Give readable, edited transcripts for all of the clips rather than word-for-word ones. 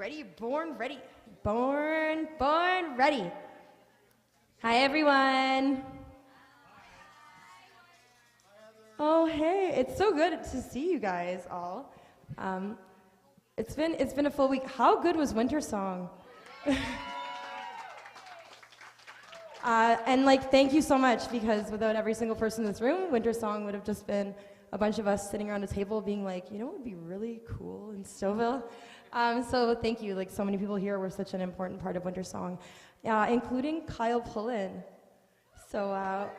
Ready, born, ready. Born, ready. Hi, everyone. Oh, hey, it's so good to see you guys all. It's been a full week. How good was Wintersong? And thank you so much, because without every single person in this room, Wintersong would have just been a bunch of us sitting around a table being like, you know what would be really cool in Stouffville? So thank you. So many people here were such an important part of Wintersong, including Kyle Pullan. So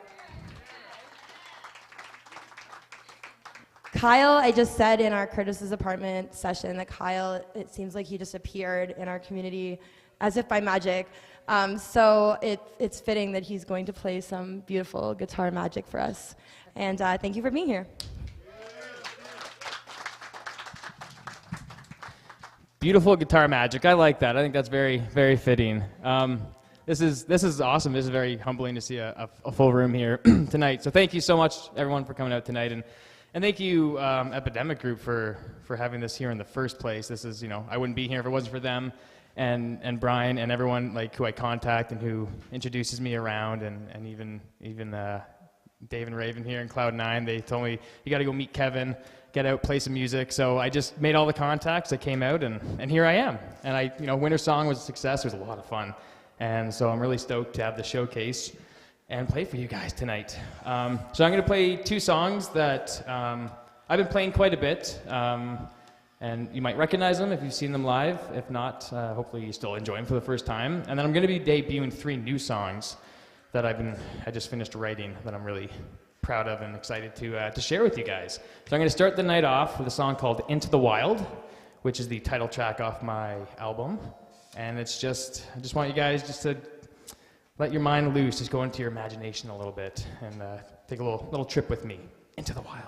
Kyle, I just said in our Curtis's apartment session that Kyle, it seems like he just appeared in our community as if by magic. So it's fitting that he's going to play some beautiful guitar magic for us. And thank you for being here. Beautiful guitar magic. I like that. I think that's very, very fitting. This is awesome. This is very humbling to see a full room here tonight. So thank you so much, everyone, for coming out tonight. And thank you, Epidemic Group, for having this here in the first place. This is, I wouldn't be here if it wasn't for them and Brian and everyone who I contact and who introduces me around, and even Dave and Raven here in Cloud9. They told me, you got to go meet Kevin, get out, play some music. So I just made all the contacts. I came out, and here I am. And Wintersong was a success. It was a lot of fun. And so I'm really stoked to have the showcase and play for you guys tonight. So I'm going to play two songs that I've been playing quite a bit. And you might recognize them if you've seen them live. If not, hopefully you still enjoy them for the first time. And then I'm going to be debuting 3 new songs that I just finished writing that I'm really proud of and excited to share with you guys. So I'm going to start the night off with a song called Into the Wild, which is the title track off my album. And I just want you guys just to let your mind loose, just go into your imagination a little bit and take a little trip with me into the wild.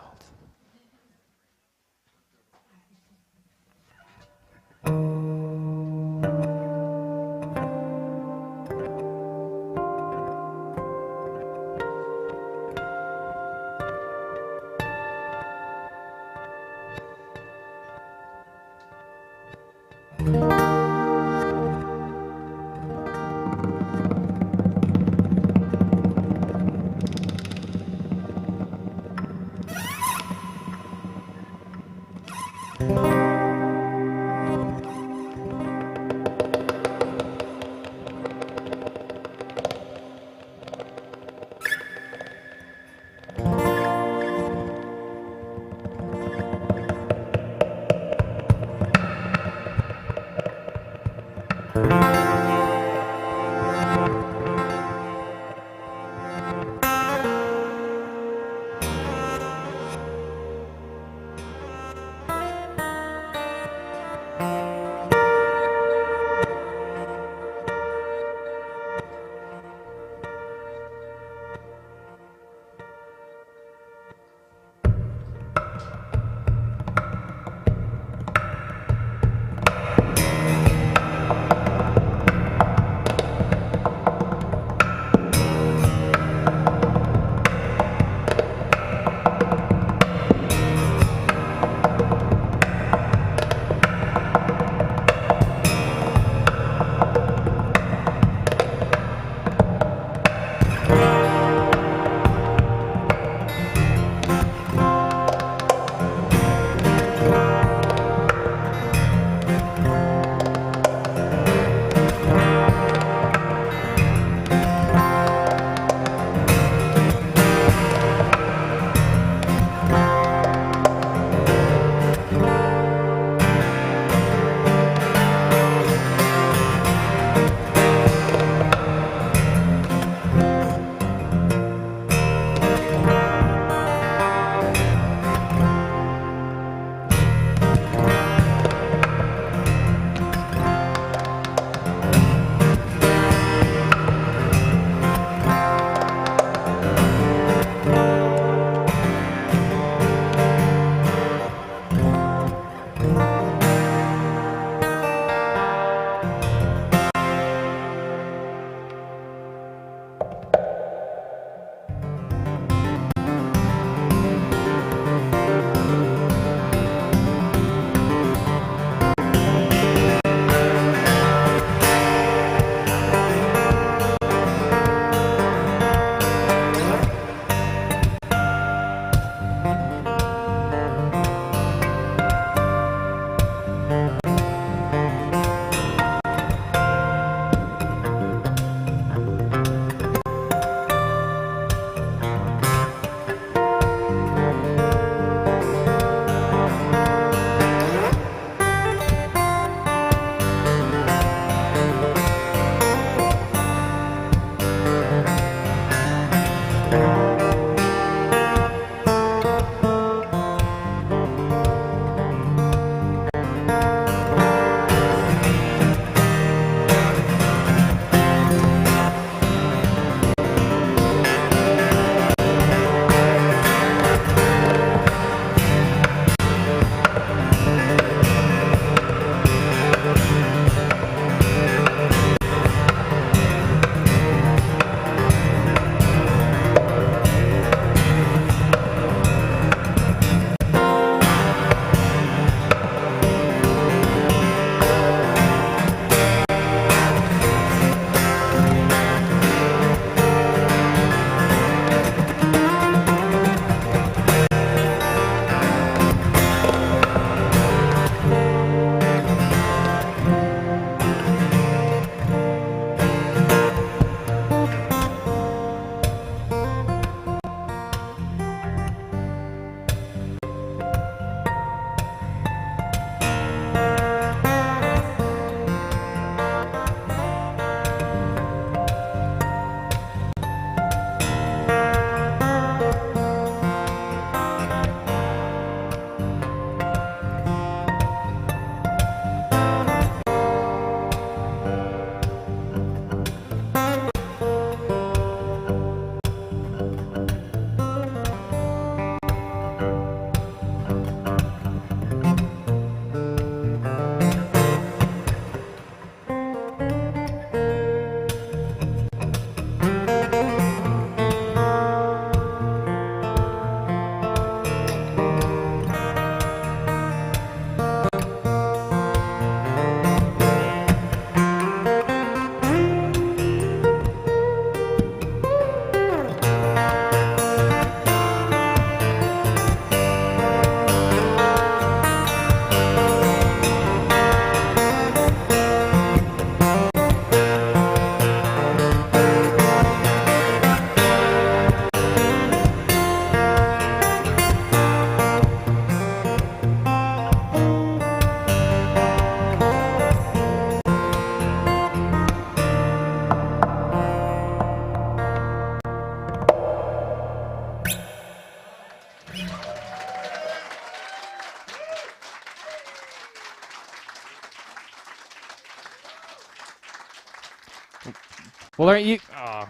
Well, aren't you? Oh,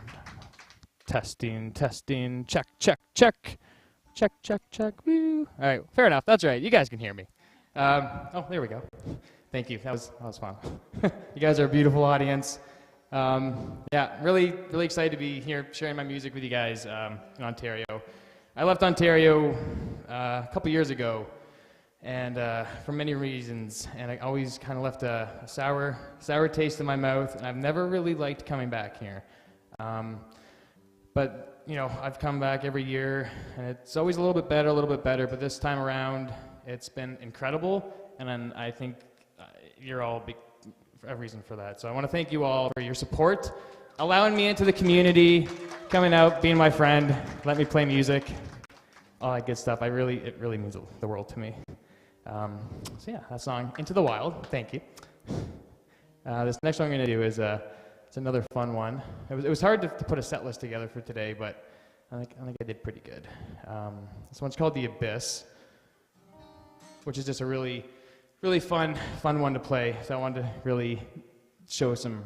testing, testing, check, check, check, check, check, check. Woo. All right, fair enough. That's right. You guys can hear me. Oh, there we go. Thank you. That was fun. You guys are a beautiful audience. Yeah, really excited to be here sharing my music with you guys in Ontario. I left Ontario a couple years ago, and for many reasons, and I always kind of left a sour taste in my mouth, and I've never really liked coming back here. But you know, I've come back every year, and it's always a little bit better, but this time around, it's been incredible, and I think you're all a reason for that. So I want to thank you all for your support, allowing me into the community, coming out, being my friend, let me play music, all that good stuff. It really means the world to me. So yeah, that song, Into the Wild, thank you. This next one I'm going to do is it's another fun one. It was hard to put a set list together for today, but I think I did pretty good. This one's called The Abyss, which is just a really fun one to play. So I wanted to really show some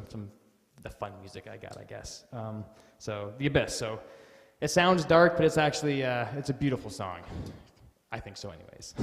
the fun music I got, I guess. So The Abyss. So it sounds dark, but it's actually it's a beautiful song. I think so, anyways.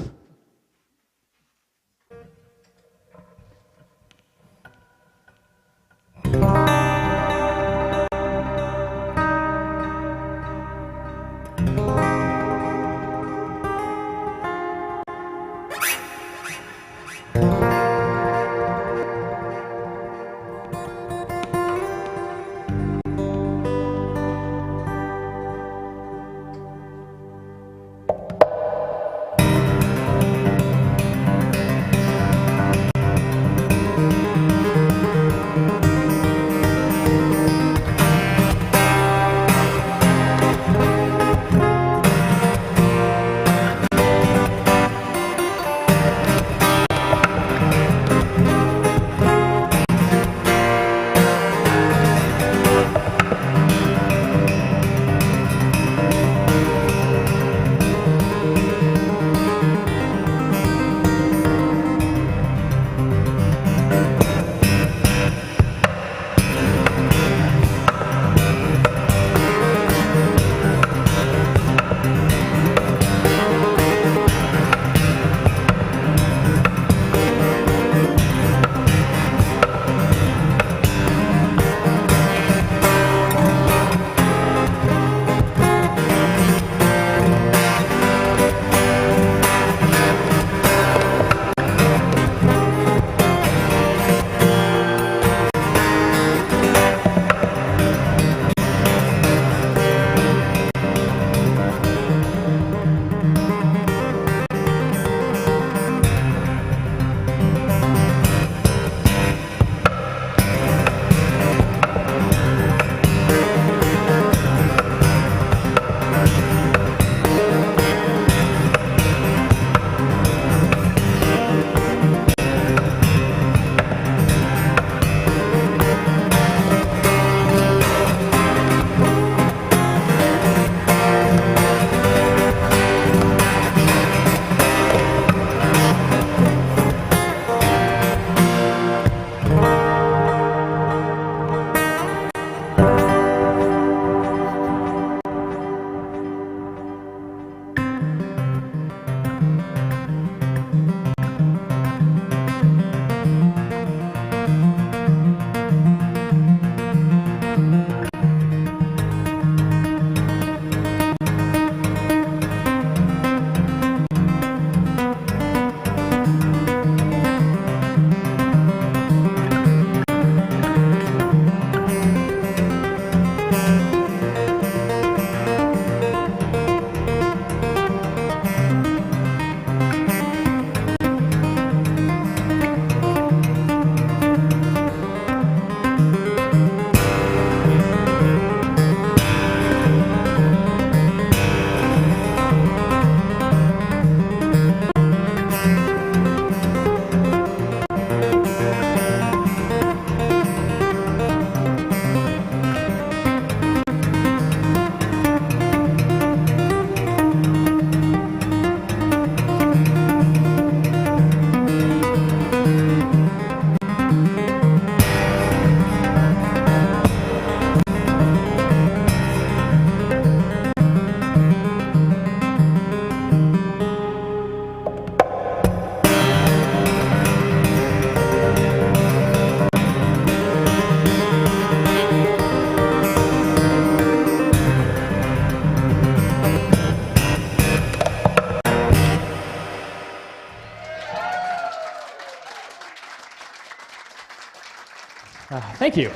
Thank you.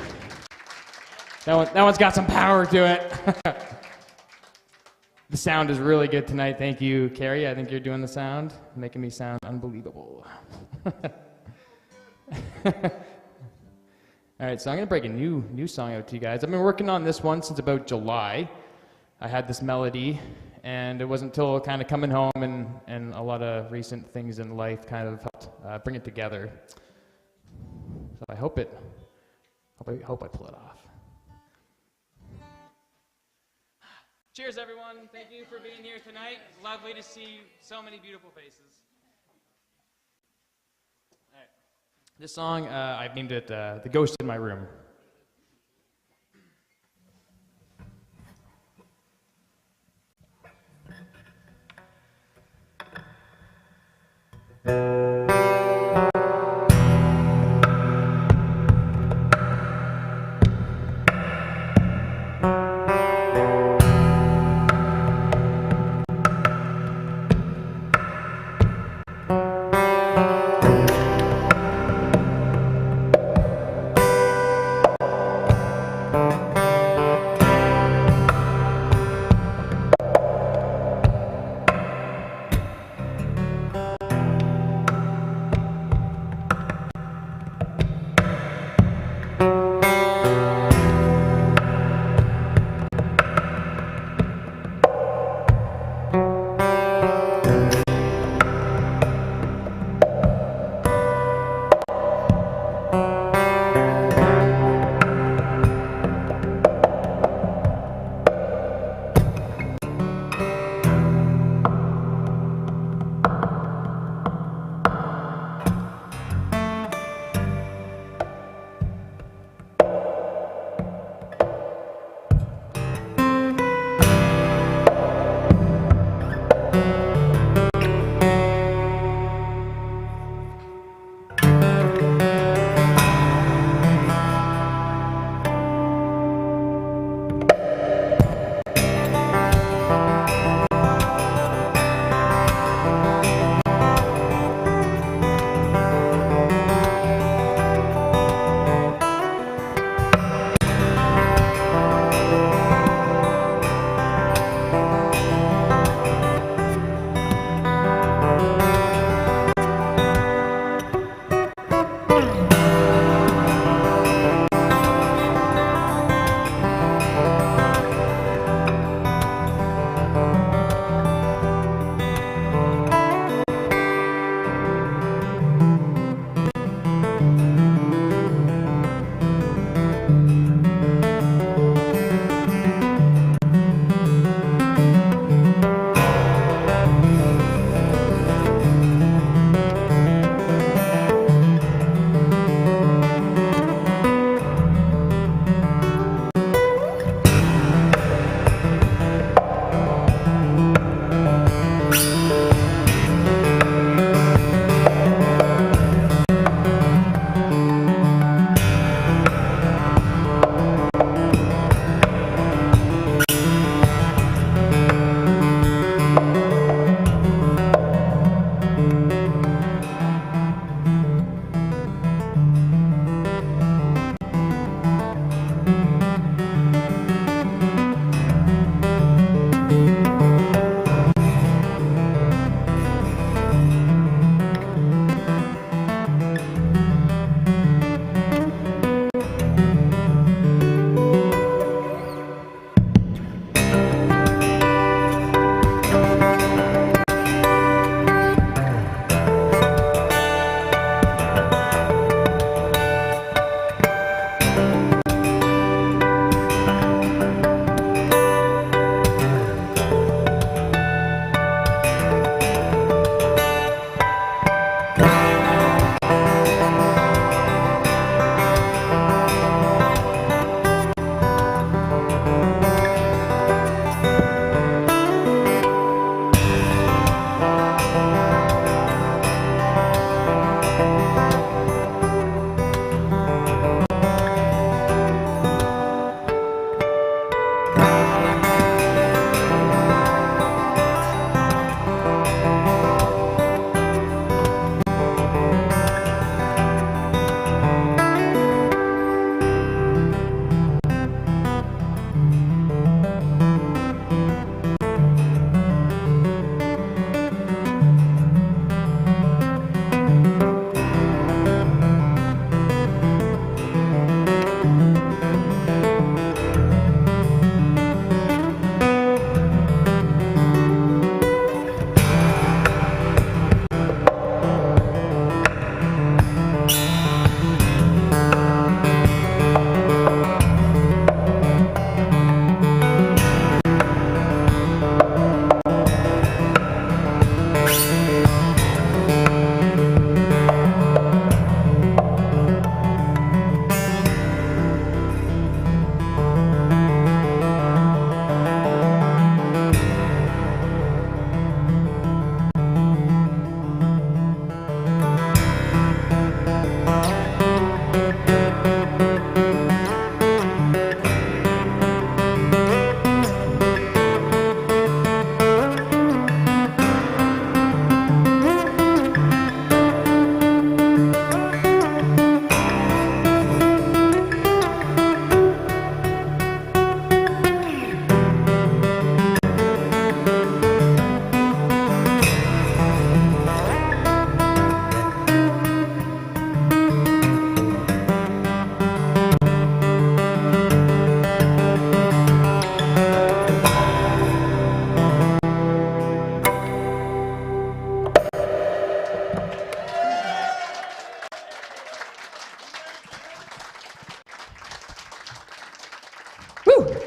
That one's got some power to it. The sound is really good tonight. Thank you, Carrie. I think you're doing the sound, making me sound unbelievable. All right, so I'm going to break a new song out to you guys. I've been working on this one since about July. I had this melody, and it wasn't until kind of coming home and a lot of recent things in life kind of helped bring it together. So I hope I pull it off. Cheers, everyone. Thank you for being here tonight. Lovely to see so many beautiful faces. All right. This song, I've named it The Ghost in My Room.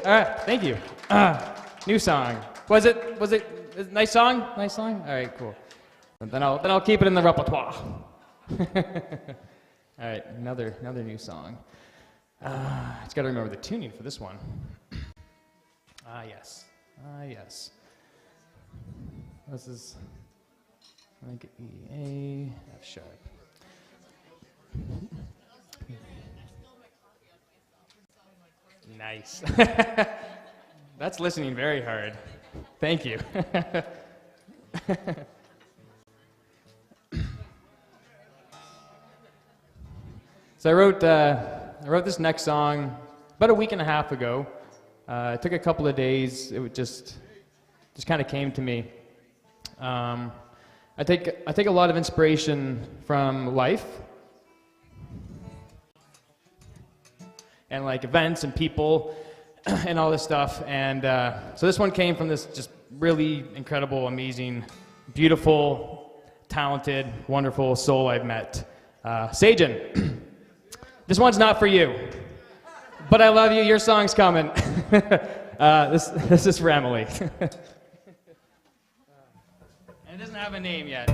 All right, thank you. New song. Was it nice song? Nice song? All right, cool. And then I'll keep it in the repertoire. All right, another new song. Just got to remember the tuning for this one. Yes. Yes. This is, I think, E, A, F sharp. Nice. That's listening very hard. Thank you. So I wrote this next song about a week and a half ago. It took a couple of days. It would just kind of came to me. I take a lot of inspiration from life and like events and people and all this stuff. And so this one came from this just really incredible, amazing, beautiful, talented, wonderful soul I've met, Sagen. This one's not for you, but I love you. Your song's coming. This is for Emily. And it doesn't have a name yet.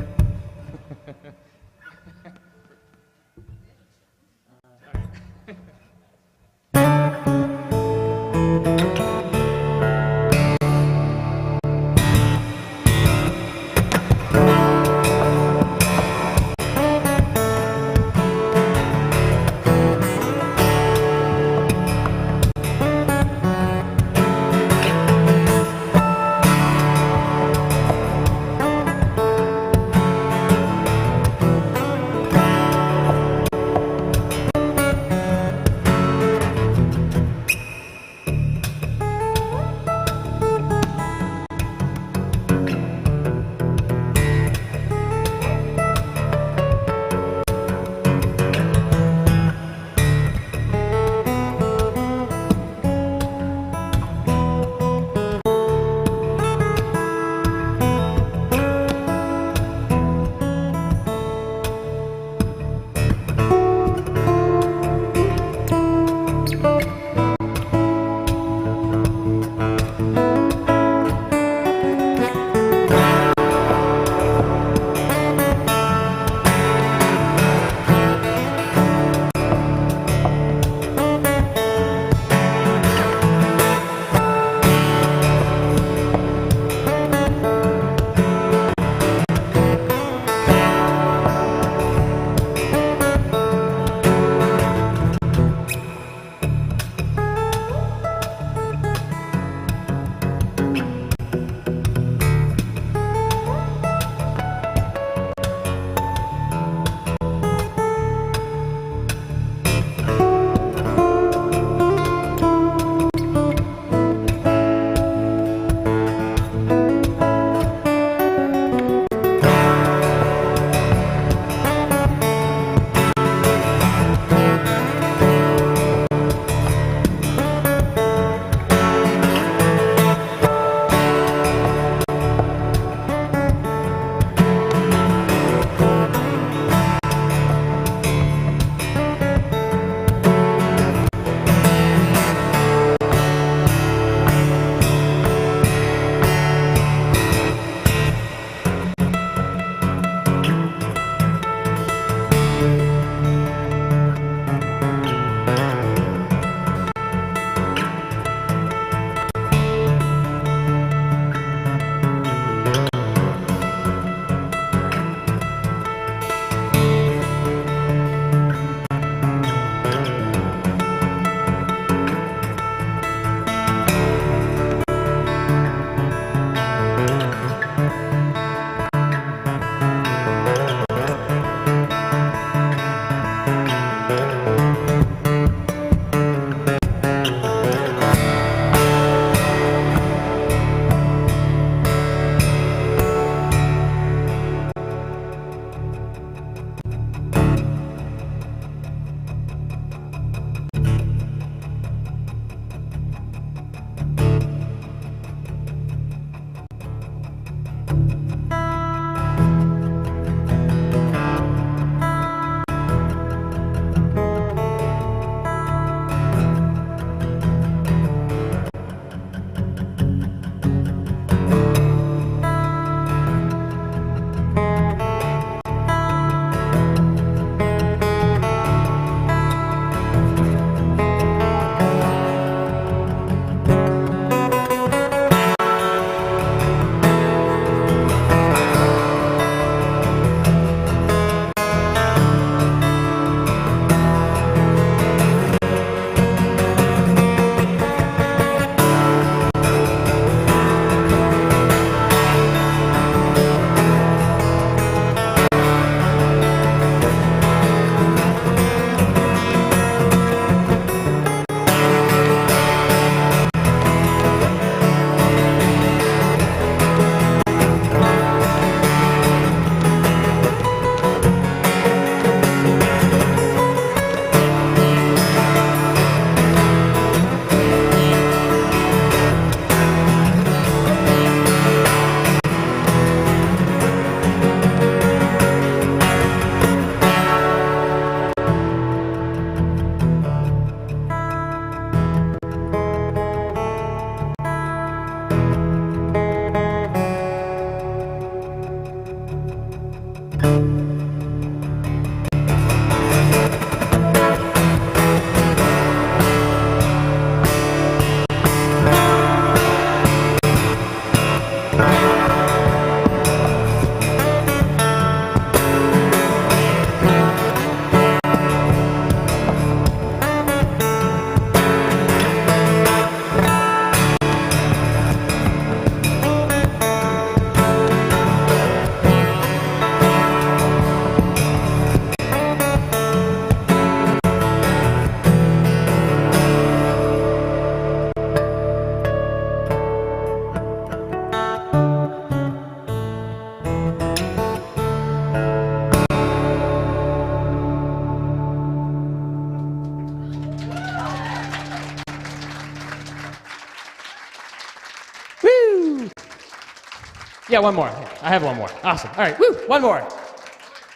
Yeah, one more. I have one more. Awesome. All right, woo, one more.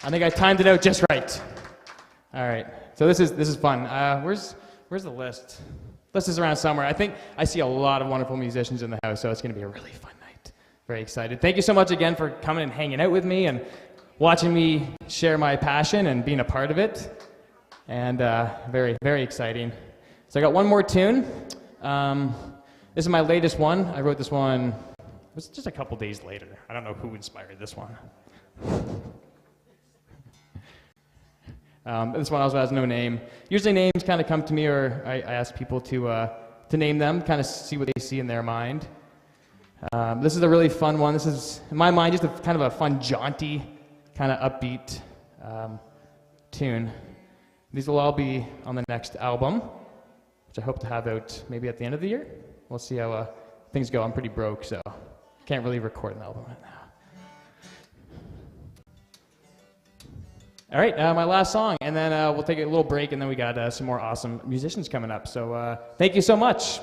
I think I timed it out just right. All right, so this is fun. Where's the list? List is around somewhere. I think I see a lot of wonderful musicians in the house, so it's going to be a really fun night. Very excited. Thank you so much again for coming and hanging out with me and watching me share my passion and being a part of it. And very, very exciting. So I got one more tune. This is my latest one. I wrote this one, it was just a couple days later. I don't know who inspired this one. This one also has no name. Usually names kind of come to me, or I ask people to name them, kind of see what they see in their mind. This is a really fun one. This is, in my mind, just a kind of a fun, jaunty, kind of upbeat tune. These will all be on the next album, which I hope to have out maybe at the end of the year. We'll see how things go. I'm pretty broke, so can't really record an album right now. All right, my last song, and then we'll take a little break, and then we got some more awesome musicians coming up. So thank you so much.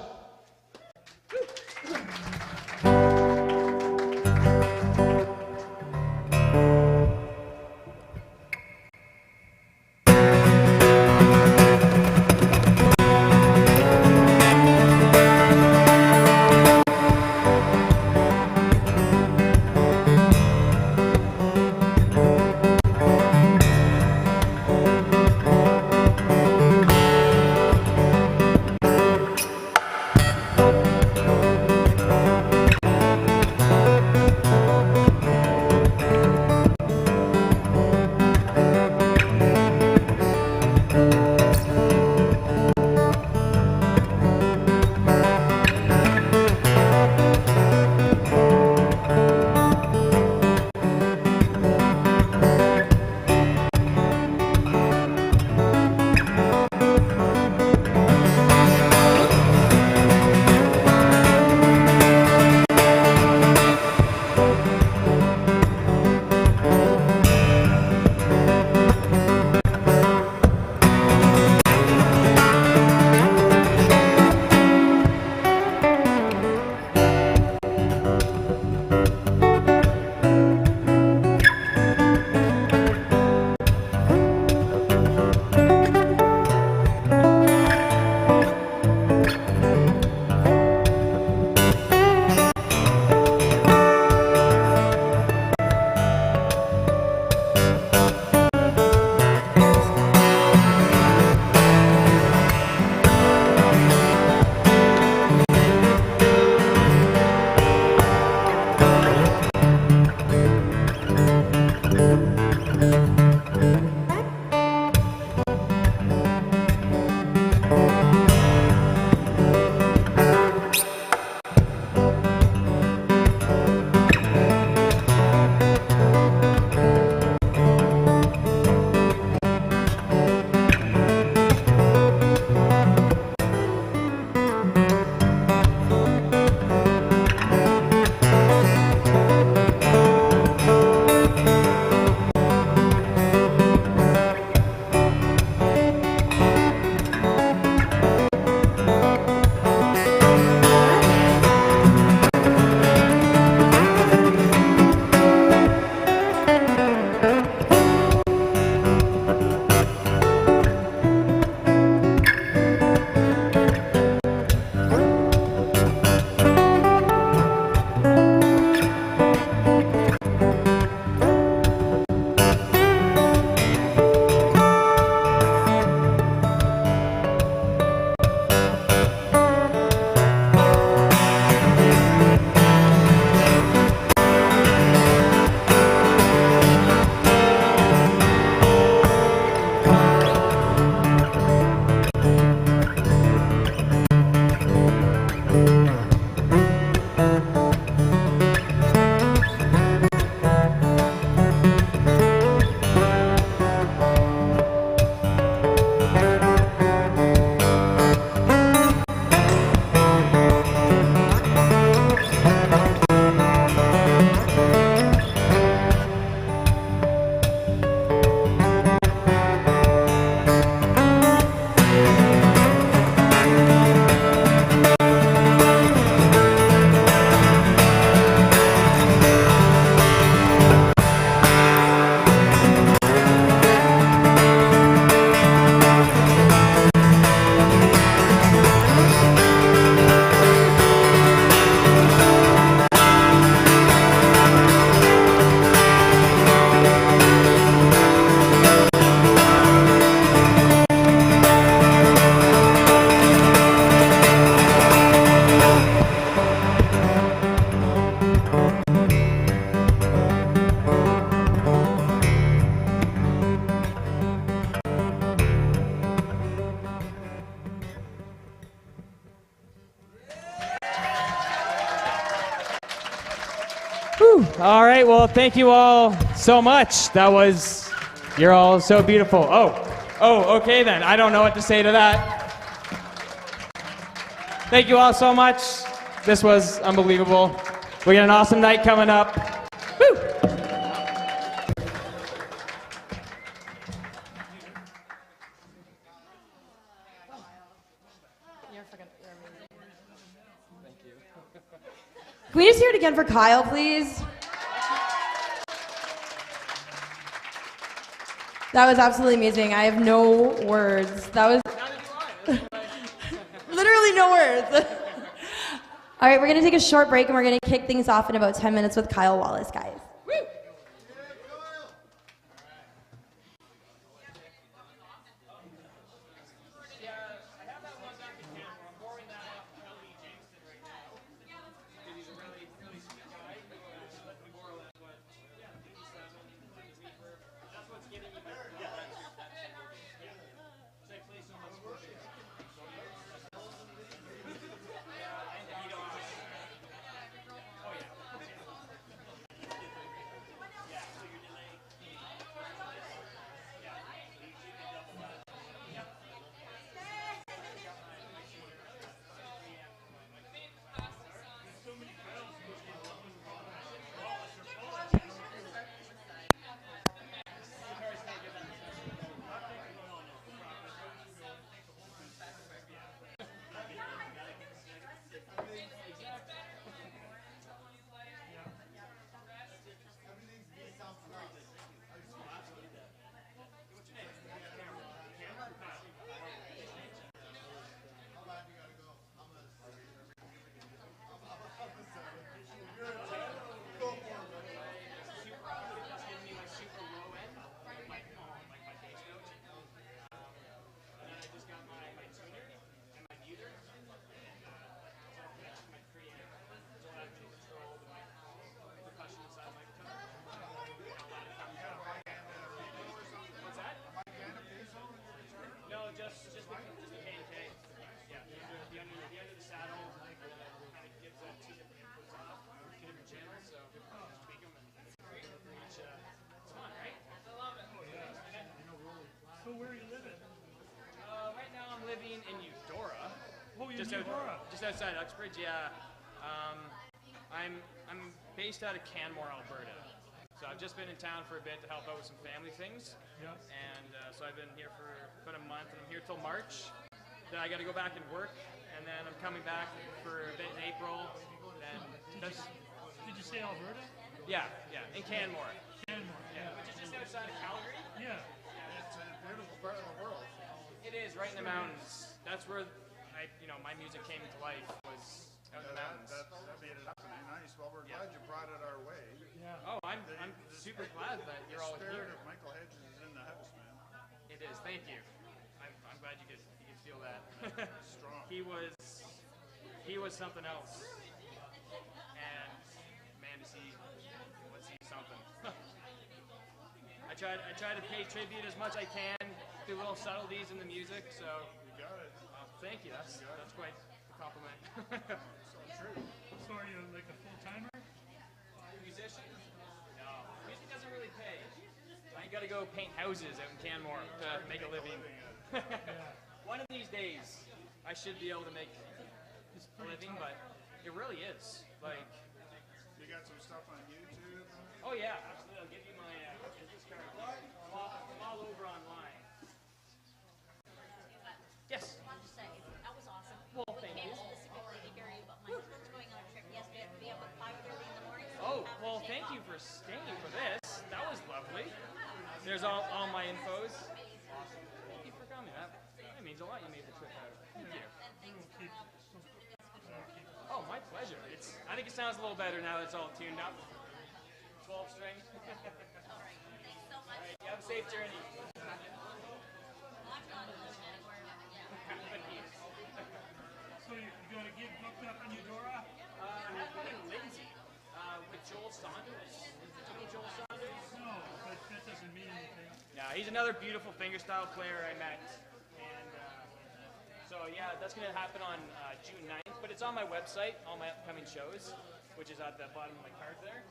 All right, well, thank you all so much. You're all so beautiful. Oh, okay then. I don't know what to say to that. Thank you all so much. This was unbelievable. We got an awesome night coming up. Woo! Can we just hear it again for Kyle, please? That was absolutely amazing. I have no words. That was literally no words. All right, we're going to take a short break and we're going to kick things off in about 10 minutes with Kyle Wallace, guys. Woo! In Eudora, just outside Uxbridge. Yeah, I'm based out of Canmore, Alberta. So I've just been in town for a bit to help out with some family things. Yeah. And so I've been here for about a month, and I'm here till March. Then I got to go back and work, and then I'm coming back for a bit in April. Did you say Alberta? Yeah, in Canmore. Canmore. Yeah, which is just outside of Calgary. Yeah. It's a beautiful part of the world. It is, right in the mountains. That's where my music came to life, was out in the mountains. That made it happen. Nice. Well, we're glad you brought it our way. Yeah. Oh, I'm super glad that you're all here. The spirit of Michael Hedges is in the house, man. It is. Thank you. I'm glad you could feel that. Strong. He was something else. And man, was he something. I try to pay tribute as much I can, do little subtleties in the music, so you got it. Thank you. That's quite a compliment. So true. So are you like a full-timer? Musician? No. Music doesn't really pay. I got to go paint houses out in Canmore to make a living. One of these days, I should be able to make a living, but it really is. Like, you got some stuff on YouTube? Oh yeah, absolutely. I'll give you my business card. I'm all over online. Yes. I wanted to say that was awesome. Well, we thank came you. specifically to hear you, but my husband's going on a trip. He has to be up at 5:30 in the morning. So Oh, well, thank you for staying for this. That was lovely. There's all my infos. Awesome. Thank you for coming. That means a lot. You made the trip out. Thank you. Oh, my pleasure. I think it sounds a little better now that it's all tuned up. 12 string. All right. Thanks so much. All right, you have a safe journey. So you got a gig booked up in Eudora? I have one in Lindsay with Joel Saunders. Do you know Joel Saunders? No, but that doesn't mean anything. Yeah, he's another beautiful fingerstyle player I met. And so, yeah, that's going to happen on June 9th. But it's on my website, all my upcoming shows, which is at the bottom of my card there.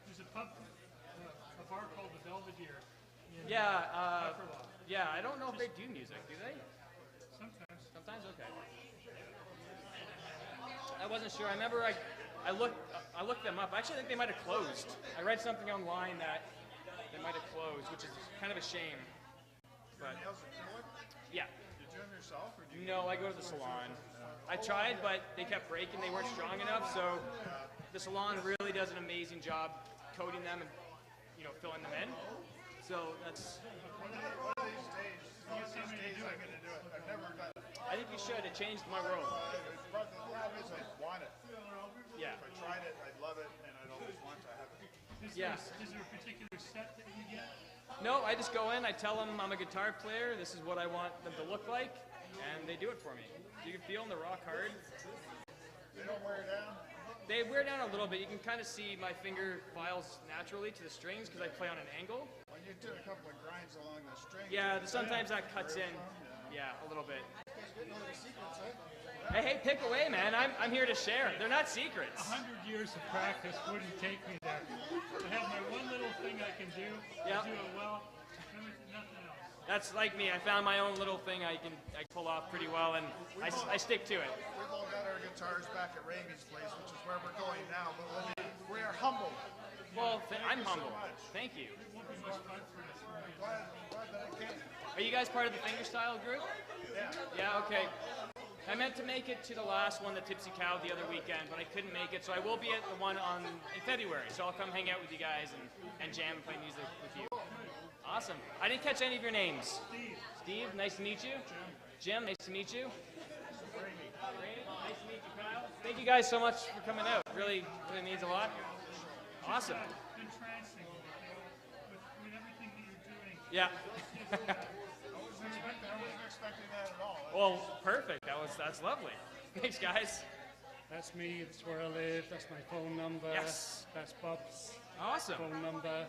There's a pub, a bar called the Belvedere. Yeah, Upperlaw. yeah, I don't know if they do music, do they? Sometimes. Sometimes, okay. I wasn't sure. I remember I looked them up. Actually, I think they might have closed. I read something online that they might have closed, which is kind of a shame. But Nails are killing? yeah, You do them yourself, or do you? no, I go to the salon. I tried, but they kept breaking. They weren't strong enough. So the salon really does an amazing job coating them and filling them in. So that's. One of these days, I'm going to do it. I've never done it. I think you should. It changed my world. The problem is I want it. Yeah. If I tried it, I'd love it, and I'd always want to have it. Yeah. Is there a particular set that you get? No, I just go in, I tell them I'm a guitar player, this is what I want them to look like, and they do it for me. You can feel them, they're rock hard. They don't wear down. They wear down a little bit. You can kind of see my finger files naturally to the strings because I play on an angle. When you did a couple of grinds along the string. Yeah, sometimes that cuts in. Yeah, a little bit. Hey, pick away, man. I'm here to share. They're not secrets. 100 years of practice wouldn't take me there. I have my one little thing I can do. Yep. I do it well. Nothing else. That's like me. I found my own little thing I pull off pretty well, and I stick to it. We've all got our guitars back at Ramey's place, which is where we're going now, but we are humbled. Well, I'm so humble. much. Thank you. It won't be much fun for us. I'm glad that I came. Are you guys part of the fingerstyle group? Yeah. Yeah, okay. I meant to make it to the last one, the Tipsy Cow, the other weekend, but I couldn't make it, so I will be at the one in February. So I'll come hang out with you guys and jam and play music with you. Awesome. I didn't catch any of your names. Steve, nice to meet you. Jim, nice to meet you. Brady, nice to meet you, Kyle. Thank you guys so much for coming out. Really means a lot. Awesome. Entrancing with everything that you're doing. Yeah. I wasn't expecting that at all. Well, perfect. That's lovely. Thanks, guys. That's me, that's where I live, that's my phone number. Yes. That's Bob's Awesome. phone number.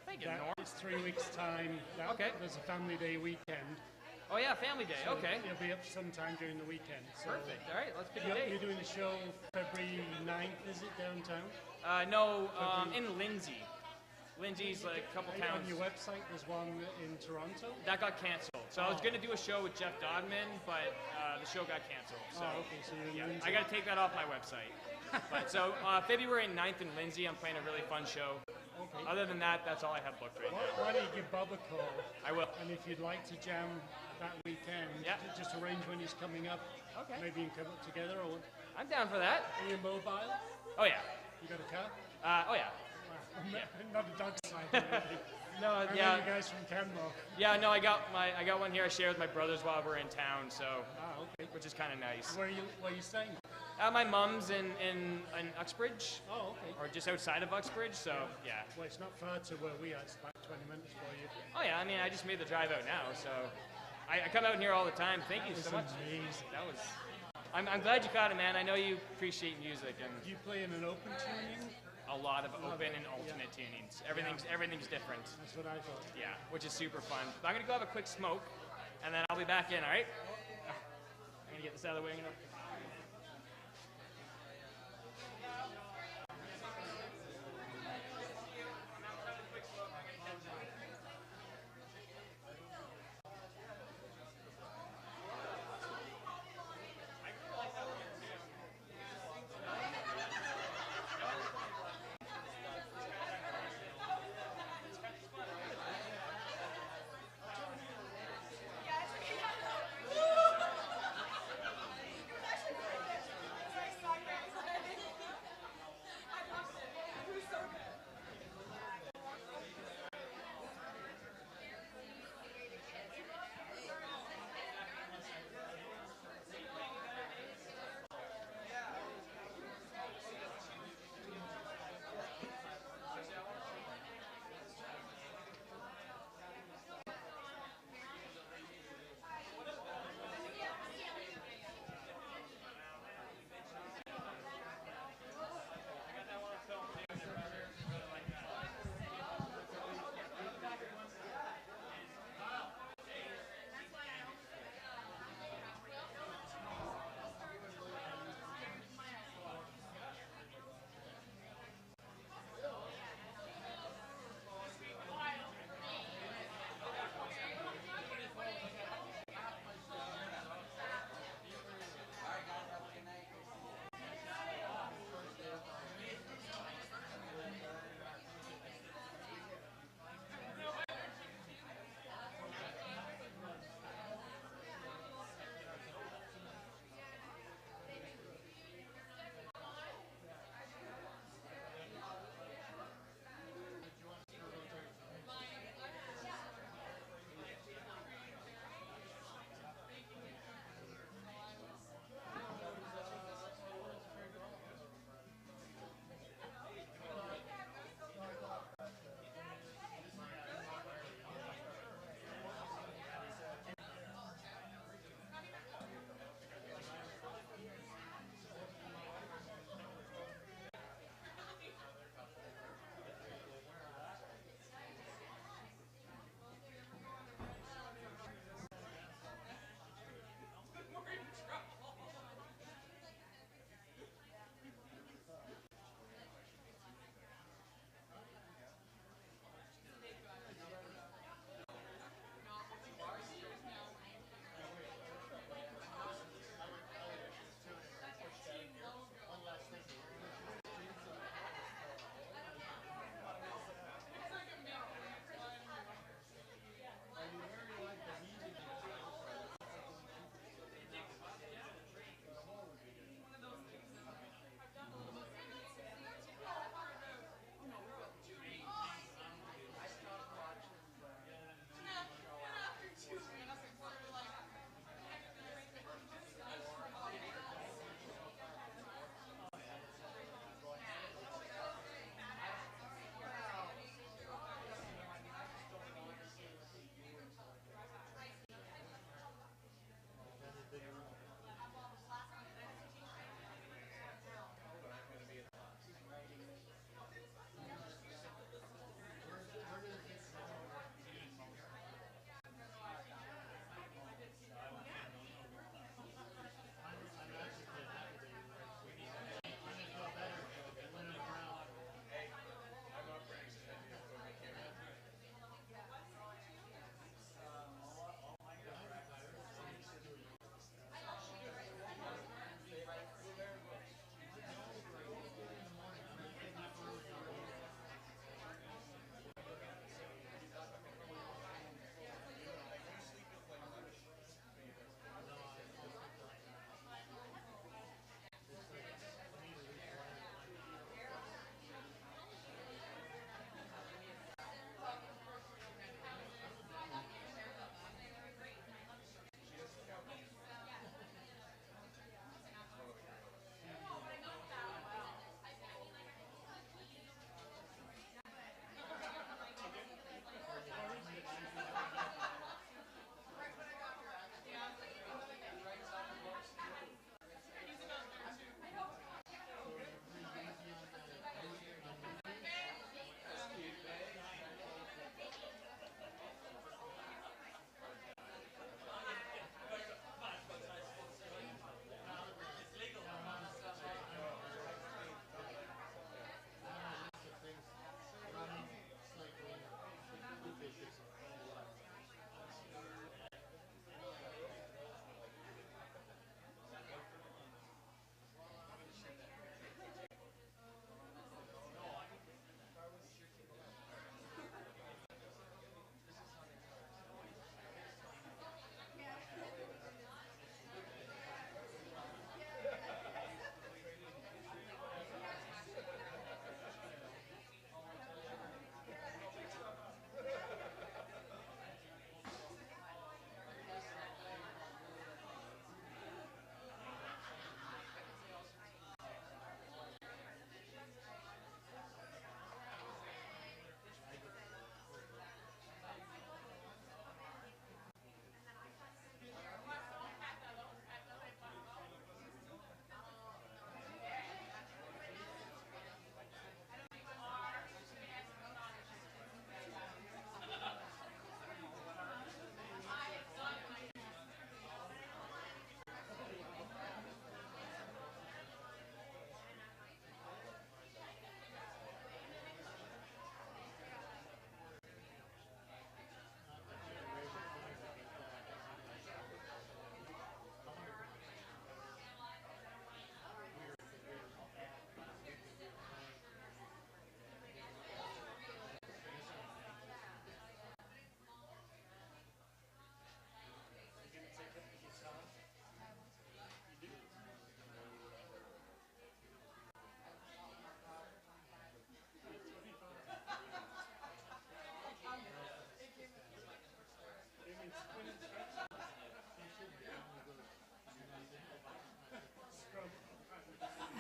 Thank you, That Norm. is 3 weeks' time. Okay. There's a family day weekend. Oh yeah, family day. So Okay. It'll be up sometime during the weekend. So Perfect. All right, let's pick a You're date. doing a show February 9th, is it, downtown? No, in Lindsay. Lindsay's like a couple On towns. your website, there's one in Toronto. That got canceled. So I was going to do a show with Jeff Dodman, but the show got canceled. So Okay, so you're in yeah, Lindsay. I got to take that off my website. But so February 9th in Lindsay, I'm playing a really fun show. Okay. Other than that, that's all I have booked right now. Why don't you give Bob a call? I will. And if you'd like to jam that weekend, Yeah. just arrange when he's coming up. Okay. Maybe you can come up together, or I'm down for that. are you mobile? Oh yeah. You got a car? Oh yeah. Not a dog sign. Really. No, I know yeah. you guys from Canmore. Yeah, no, I got one here I share with my brothers while we're in town, so Okay. which is kind of nice. Where are you staying? My mom's in Uxbridge, Oh, okay. or just outside of Uxbridge, so yeah. Well, it's not far to where we are. It's about 20 minutes for you. Oh yeah, I mean, I just made the drive out now, so I come out here all the time. Thank you so much. Amazing. That was. I'm glad you caught it, man. I know you appreciate music and Do you play in an open tuning? a lot of open and alternate tunings. Everything's different. That's what I thought. Yeah, which is super fun. But I'm gonna go have a quick smoke, and then I'll be back in. All right. I'm gonna get this out of the way.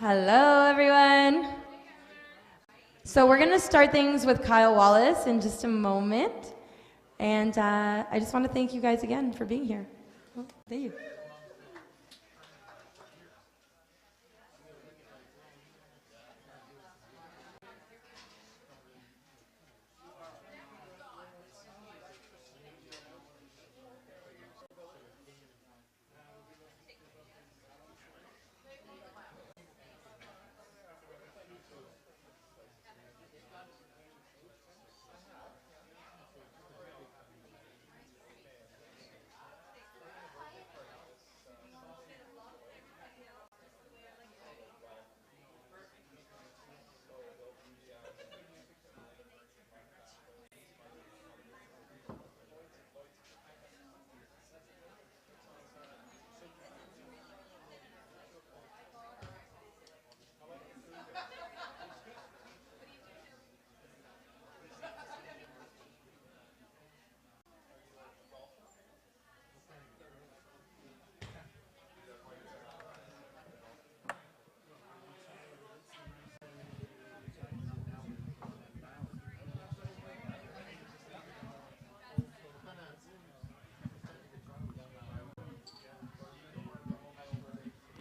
Hello, everyone. So we're going to start things with Kyle Wallace in just a moment. And I just want to thank you guys again for being here. Well, thank you.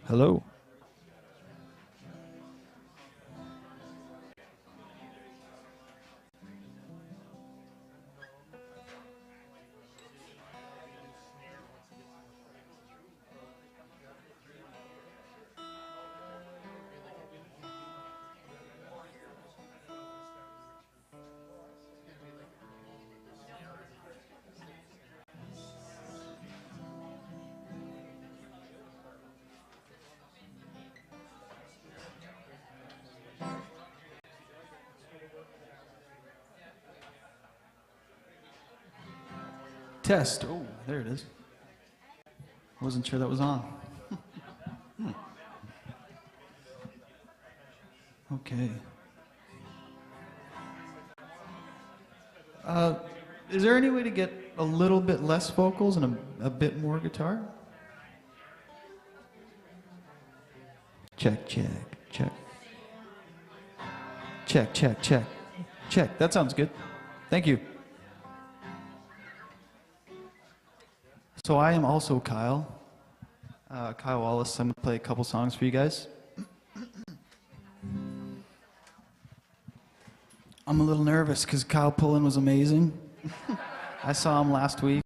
Hello. Test. Oh, there it is. Wasn't sure that was on. Okay. Is there any way to get a little bit less vocals and a bit more guitar? Check, check, check. Check, check, check. Check. That sounds good. Thank you. So I am also Kyle. Kyle Wallace. I'm going to play a couple songs for you guys. I'm a little nervous because Kyle Pullan was amazing. I saw him last week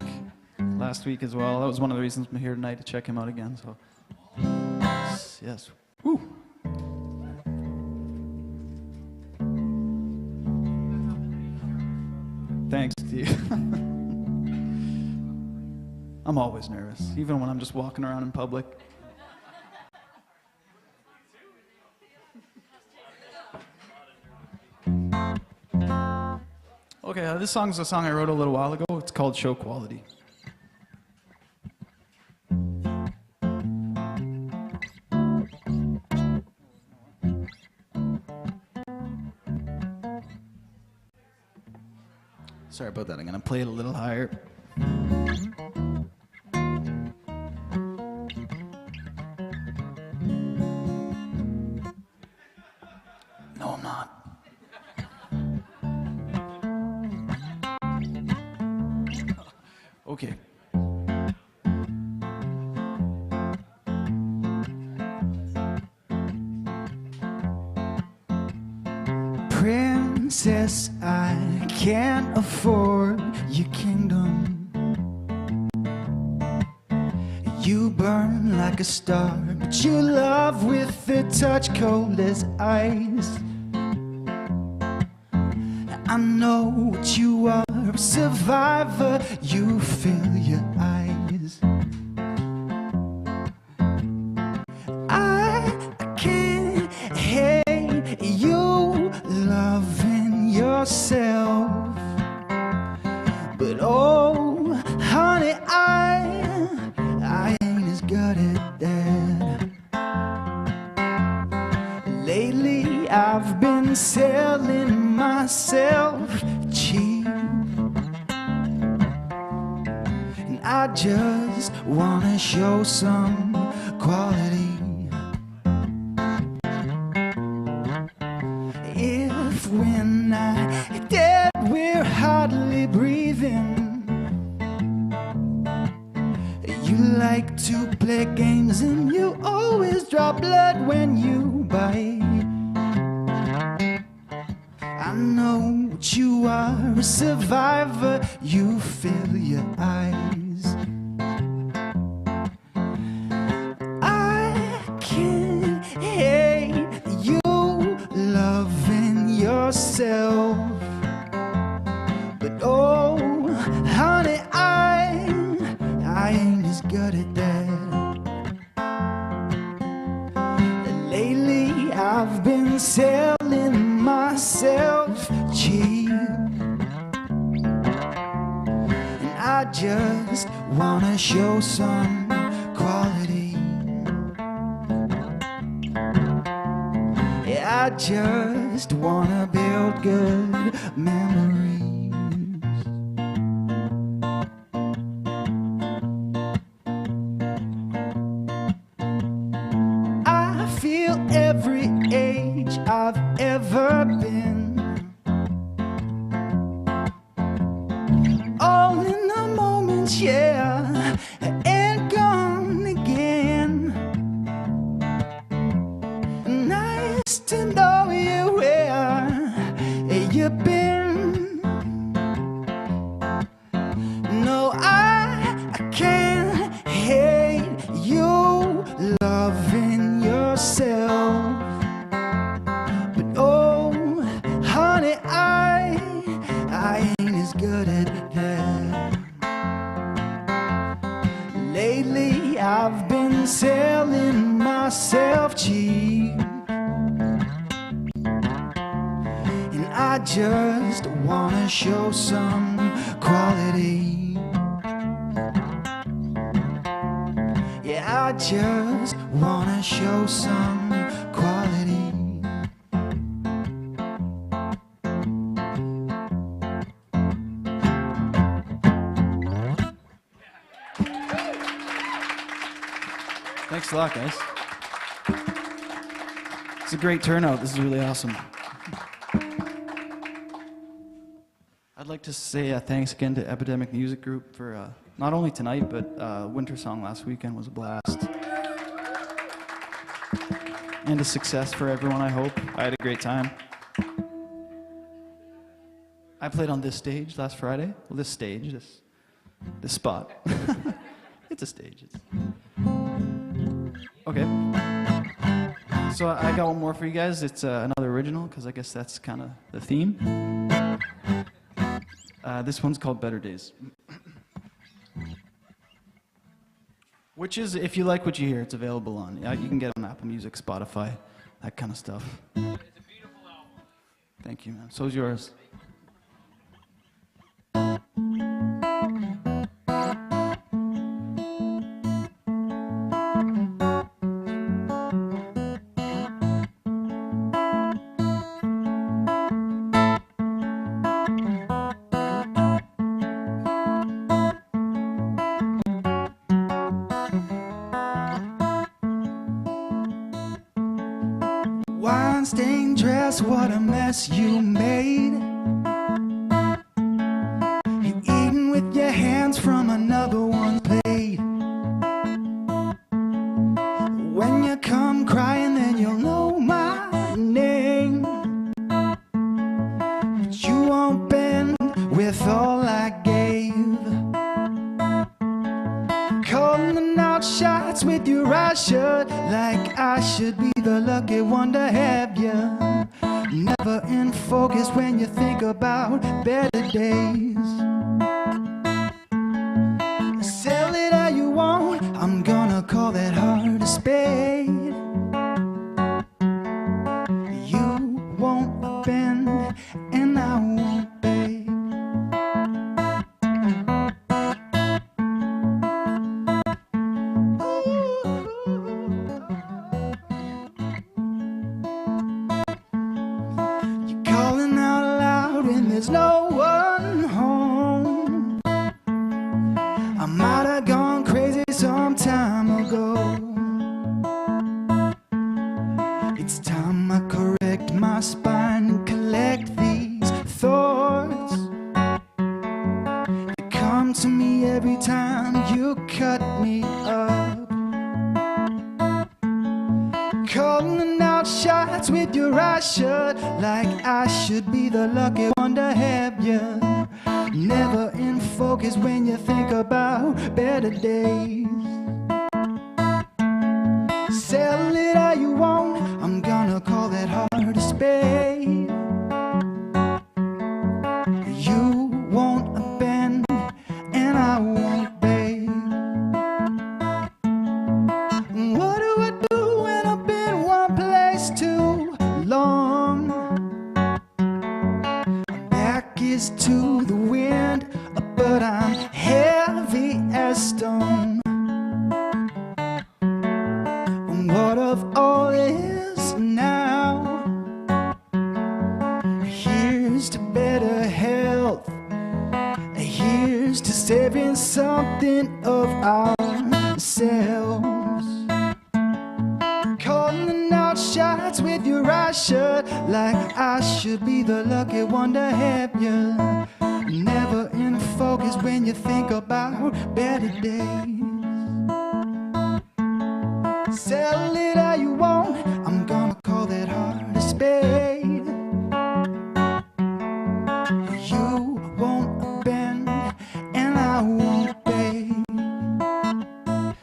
as well. That was one of the reasons I'm here tonight, to check him out again. So, yes. Woo. Thanks, Steve. I'm always nervous, even when I'm just walking around in public. Okay, this song's a song I wrote a little while ago. It's called Show Quality. Sorry about that, I'm gonna play it a little higher. No, I'm not. Okay. Princess, I can't afford your kingdom. You burn like a star, but you love with a touch cold as ice. I know what you are, a survivor, you fill your eyes. I can't hate you loving yourself, but oh, honey, I ain't as good at that. Lately, I've been selling myself cheap, and I just wanna show some quality. hardly breathing. You like to play games and you always draw blood when you bite. I know what you are, a survivor, you fill your eyes. I can't hate you loving yourself, but oh, honey, I ain't as good at that. Lately I've been selling myself cheap, and I just wanna show some quality. Yeah, I just wanna build good memories. I feel every age I've ever been, all in the moments, yeah, and gone again. Nice to know you, where you've been. No, I can't hate you loving yourself, but oh, honey, I ain't as good at that. Lately I've been selling myself cheap, and I just wanna show some quality. Yeah, I just wanna show some quality. Thanks a lot, guys. It's a great turnout. This is really awesome. I'd like to say thanks again to Epidemic Music Group for not only tonight, but Wintersong last weekend was a blast. And a success for everyone, I hope. I had a great time. I played on this stage last Friday. Well, this stage, this spot. It's a stage. Okay. So I got one more for you guys. It's another original, because I guess that's kind of the theme. This one's called Better Days. Which is, if you like what you hear, it's available on, you can get it on Apple Music, Spotify, that kind of stuff. It's a beautiful album. Thank you, man. So's yours. Wine-stained dress, what a mess you made. You're eating with your hands from another one's plate. When you come crying, then you'll know my name. But you won't bend with all I gave. Calling out shots with your eyes shut, like I should be the lucky one to have you. Never in focus when you think about better days. Sell it how you want, I'm gonna call that heart a spade. You won't bend and I won't beg. There's no one home. I might have gone crazy some time ago. It's time I correct my spine and collect these thoughts. on to me every time you cut me up. Calling out shots with your eyes shut, like I should be the lucky one to have you. Never in focus when you think about better days. Sell it all you want, I'm gonna call that hard to spade. You won't bend and I won't beg. What do I do when I've been one place too long? Back is to the wind, but I'm heavy as stone. What of all is now? Here's to better health. Here's to saving something of ourselves. Calling out shots with your eyes shut, like I should be the lucky one to have you. Never in focus when you think about better days. Sell it all you want, I'm gonna call that hard a spade. You won't bend and I won't beg.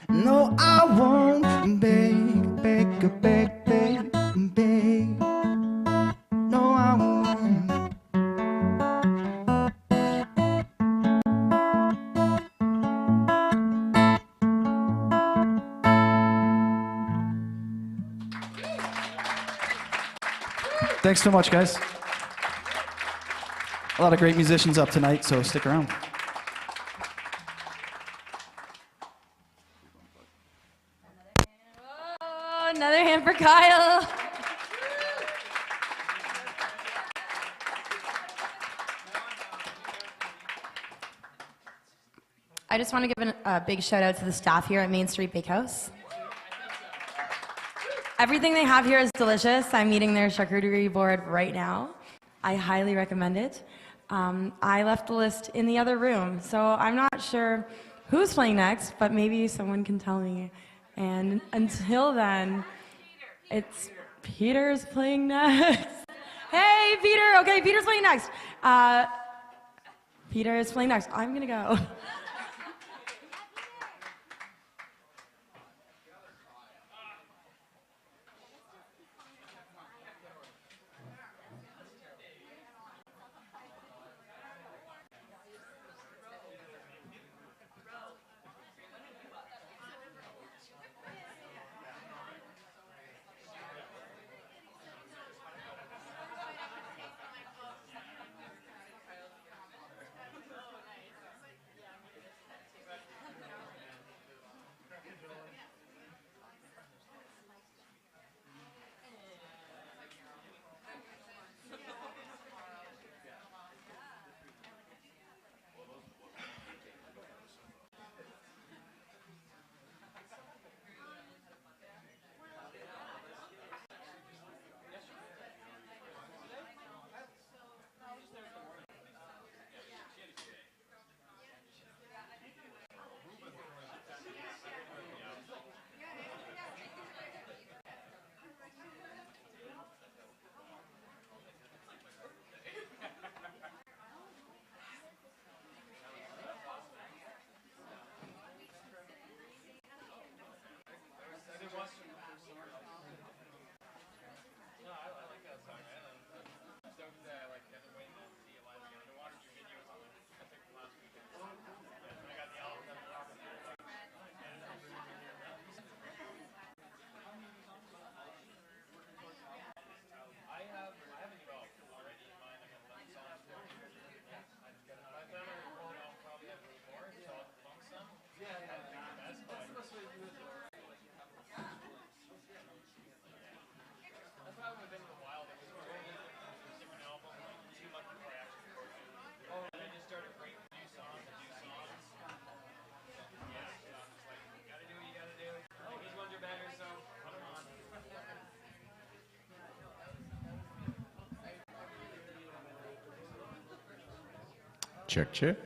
No, I won't beg, beg, beg, beg, beg. No, I won't. Thanks so much, guys. A lot of great musicians up tonight, so stick around. Oh, another hand for Kyle. I just want to give a big shout out to the staff here at Main Street Bakehouse. Everything they have here is delicious. I'm eating their charcuterie board right now. I highly recommend it. I left the list in the other room, so I'm not sure who's playing next, but maybe someone can tell me. And until then, it's Peter's playing next. Hey, Peter. Okay, Peter's playing next. Peter is playing next. I'm gonna go. Check, check.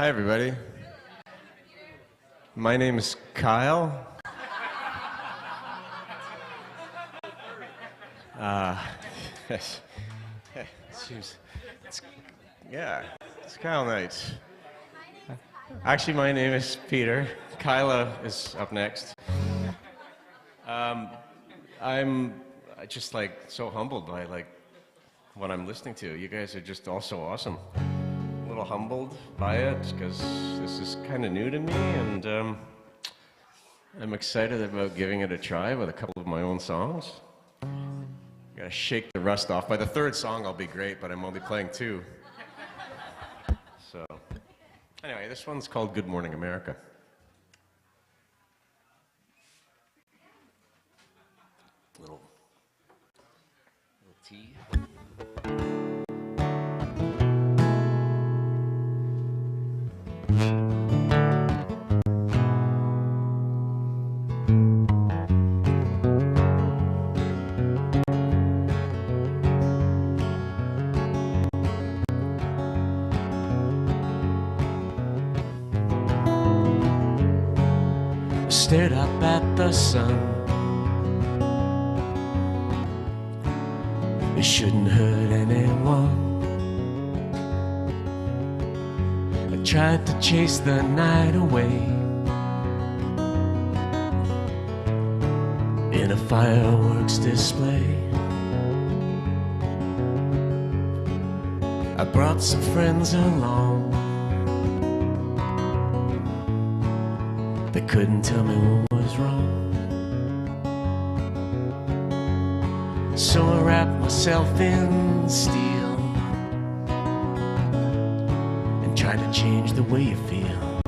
Hi, everybody. My name is Kyle. It's Kyle night. Actually, my name is Peter. Kyla is up next. I'm just like so humbled by like what I'm listening to. You guys are just all so awesome. A little humbled by it because this is kind of new to me, and I'm excited about giving it a try with a couple of my own songs. Gotta shake the rust off. By the third song, I'll be great, but I'm only playing two. So, anyway, this one's called Good Morning America. Little tea. Stared up at the sun. It shouldn't hurt anyone. I tried to chase the night away in a fireworks display. I brought some friends along. They couldn't tell me what was wrong. So I wrapped myself in steel and tried to change the way you feel.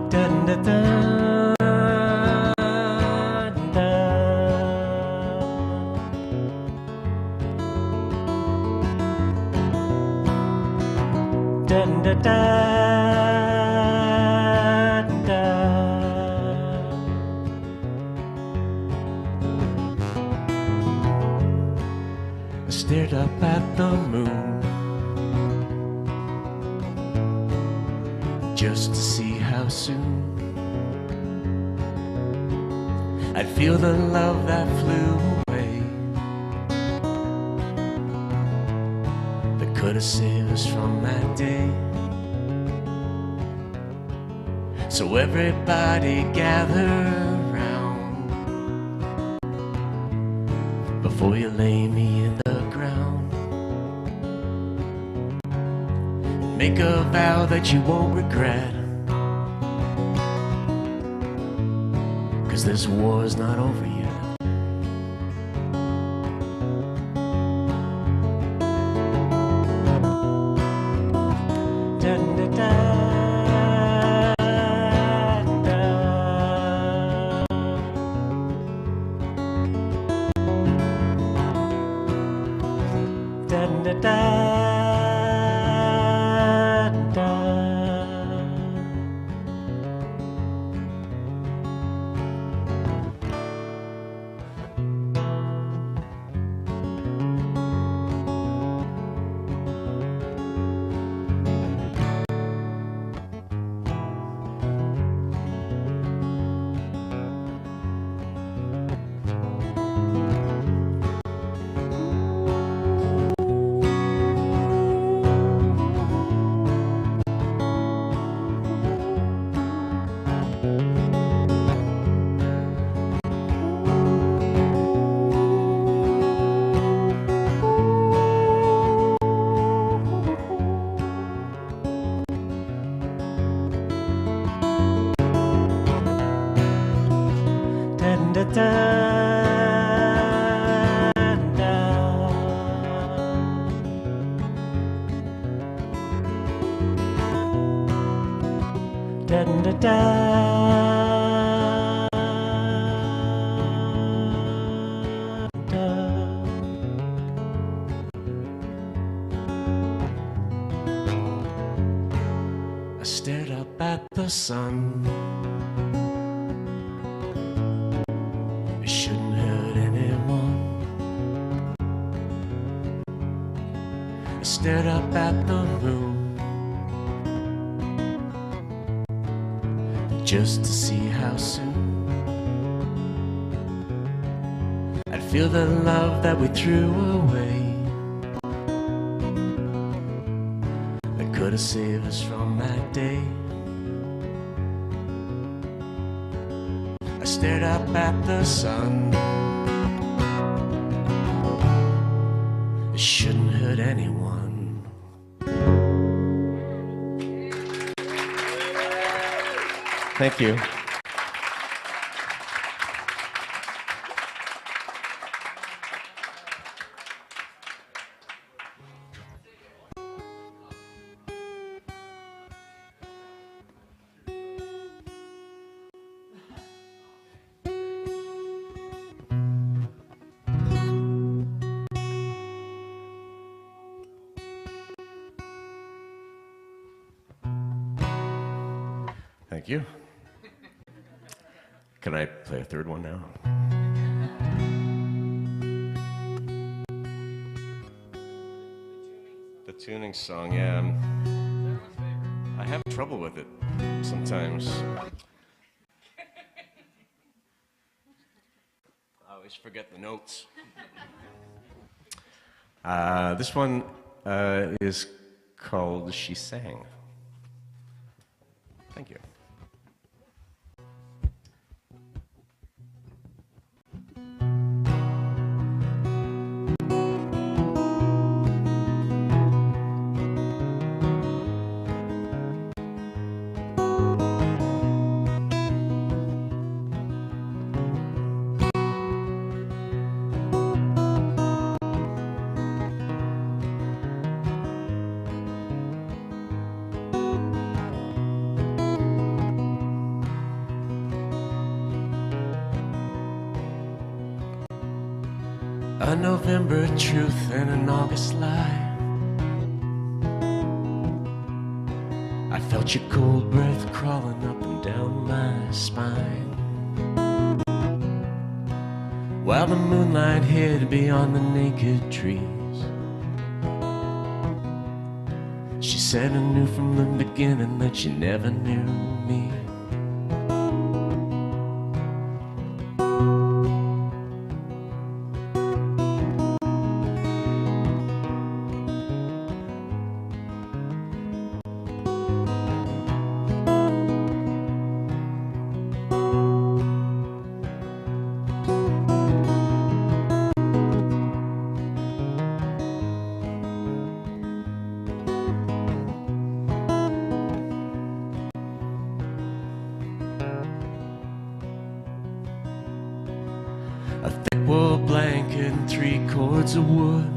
Dun, dun, dun. Dun, dun, dun, dun. I stared up at the moon just to see how soon I'd feel the love that flew away, that could have saved us from that day. So everybody gather round before you lay me in the ground. Make a vow that you won't regret, 'cause this war's not over yet. Dun, dun, dun. Dun, dun, dun, dun. Dun, dun, dun, dun. Dun, dun, dun, dun. I stared up at the sun. It shouldn't hurt anyone. stared up at the moon just to see how soon I'd feel the love that we threw away that could have saved us from that day. I stared up at the sun. It shouldn't hurt anyone. Thank you. Thank you. Can I play a third one now? The tuning song, yeah. I have trouble with it sometimes. I always forget the notes. This one is called She Sang. Thank you. A November truth and an August lie. I felt your cold breath crawling up and down my spine, while the moonlight hid beyond the naked trees. She said I knew from the beginning that you never knew me. A thick wool blanket and 3 cords of wood,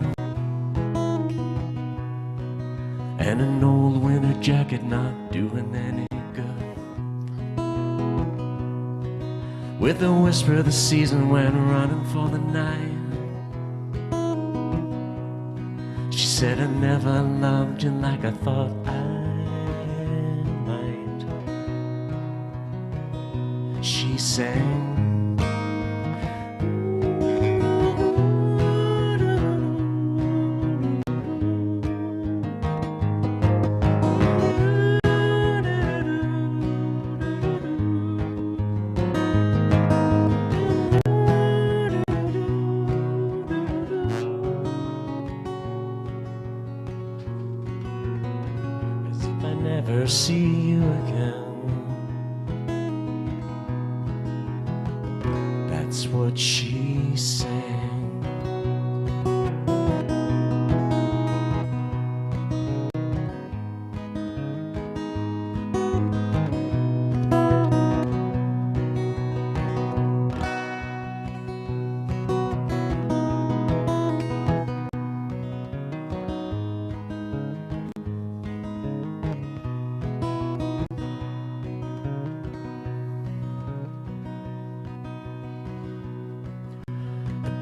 and an old winter jacket not doing any good. With a whisper the season went running for the night. She said I never loved you like I thought I might. She sang. Never see you again. That's what she sang.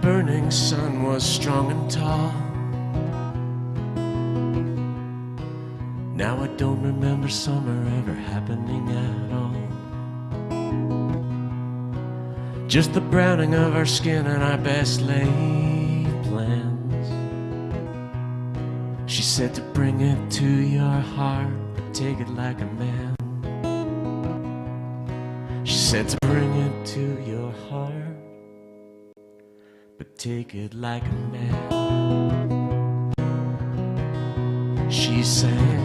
Burning sun was strong and tall. Now I don't remember summer ever happening at all. Just the browning of our skin and our best laid plans. She said to bring it to your heart, but take it like a man. She said to bring it to your heart, but take it like a man. She sang.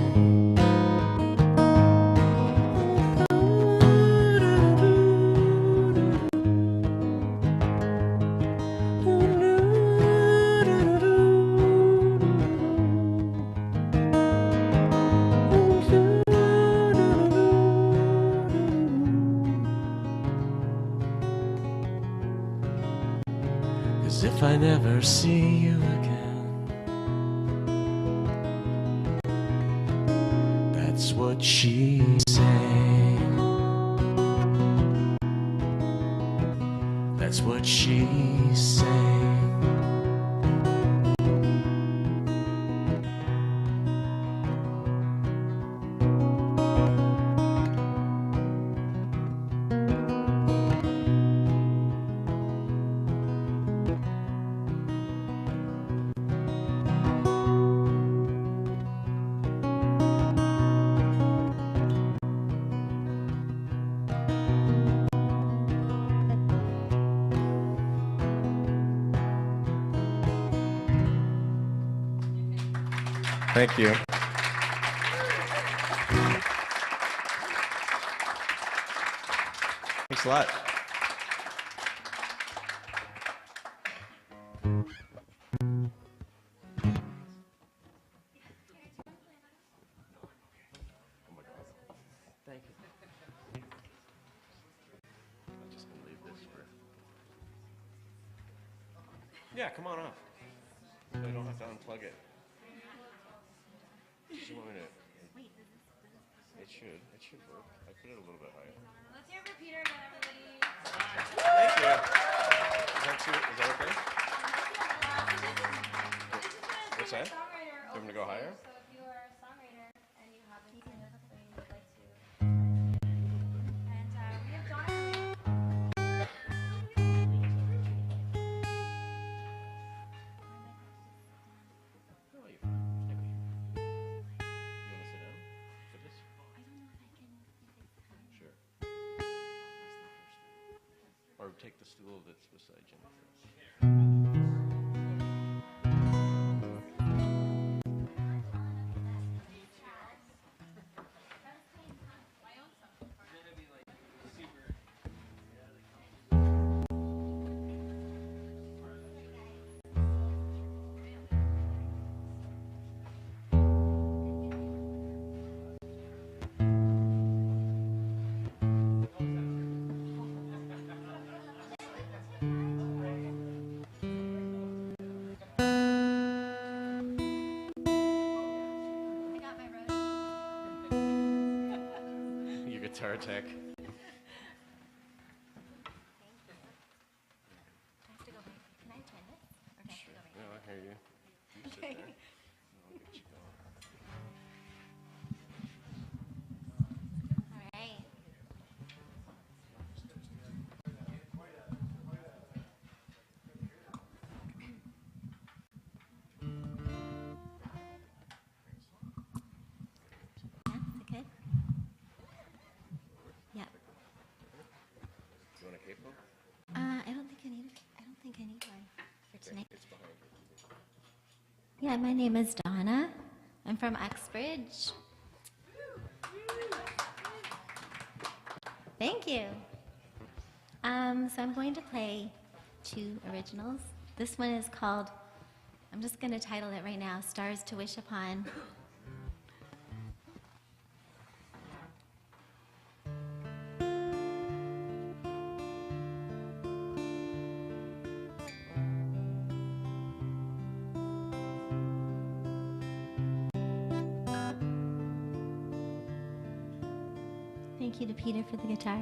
If I never see you again, that's what she sang. That's what she sang. Thank you. Thanks a lot. Thank you. I'm just gonna leave this for. Yeah, come on up. I don't have to unplug it. You want me to? It should work. I put it a little bit higher. Let's hear it for Peter again, everybody. Thank you. Is that okay? What's that? Songwriter. You want me to go higher? So if you are a songwriter and you have something you'd like to, and we have Donna coming. Or take the stool that's beside Jennifer. Guitar tech. I have to go back. Can I turn this? Or can I have to go back? No, I hear you. You sit there. I'll get you going. All right. Yeah, is it good? Yeah. Do you want a capo? I don't think I need one for tonight. It's behind you. Yeah, my name is Donna. I'm from Uxbridge. Thank you. So I'm going to play 2 originals. This one is called, I'm just going to title it right now, Stars to Wish Upon. Thank you to Peter for the guitar.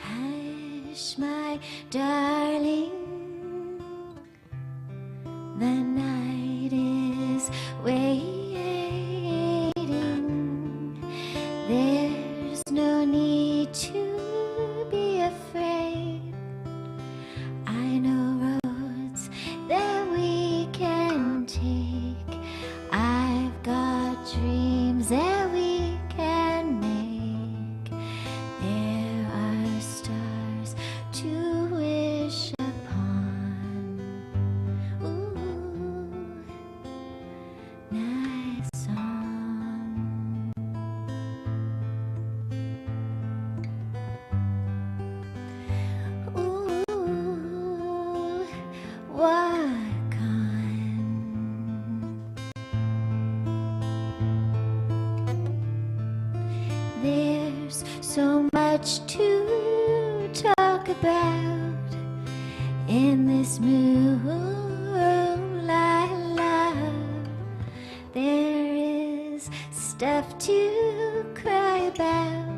Hush, my darling, the night is waiting. There's no need to be afraid. much to talk about in this moonlight love. There is stuff to cry about.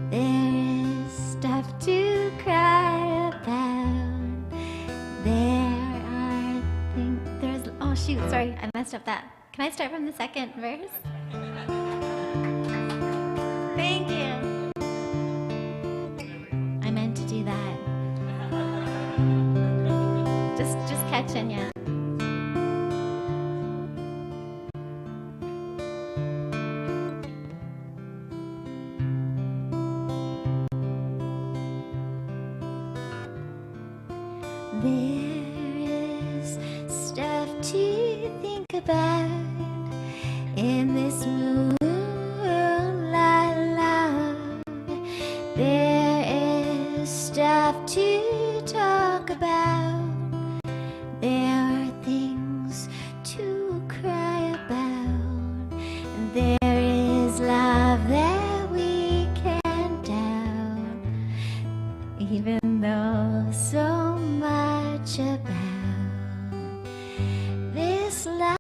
There is stuff to cry about. There are things. Oh shoot! Sorry, I messed up that. Can I start from the second verse? Thank you. I meant to do that. Just catching ya. There is stuff to think about in this moonlight love. There is stuff to talk about. There are things to cry about. And there is love that we can't doubt, even though so much about this life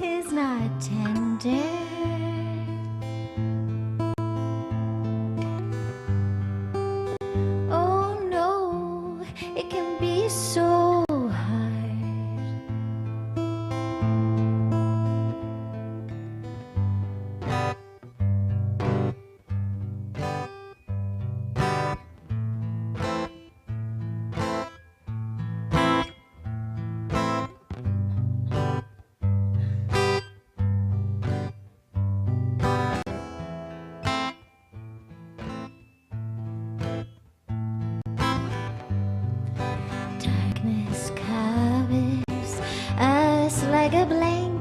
is not tender. Oh no, it can be so hard. Darkness covers us like a blanket.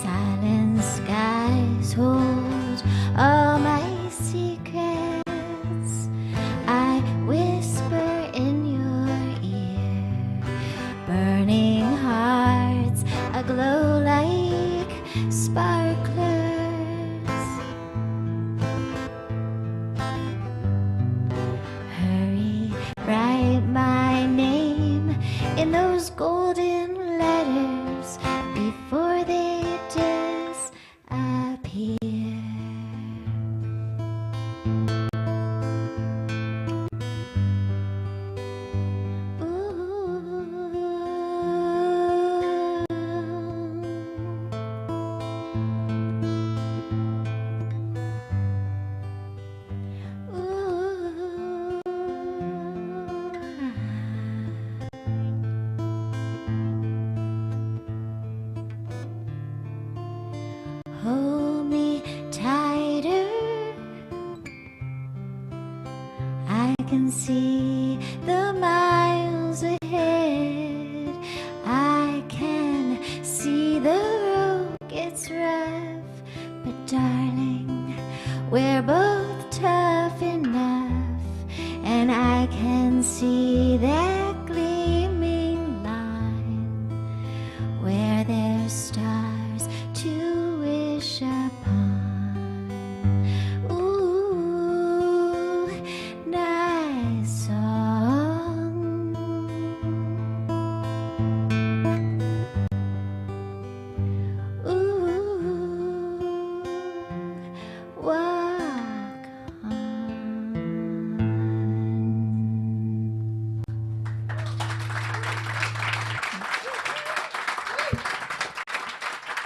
Silent skies hold all my secrets. I whisper in your ear, burning hearts aglow like sparklers. Hurry, write my name in those golden letters before they disappear. Hold me tighter. I can see the miles ahead. I can see the road gets rough, but darling, we're both tough enough, and I can see that gleaming line where there's stars to wish upon. Ooh, nice song. Ooh, walk on.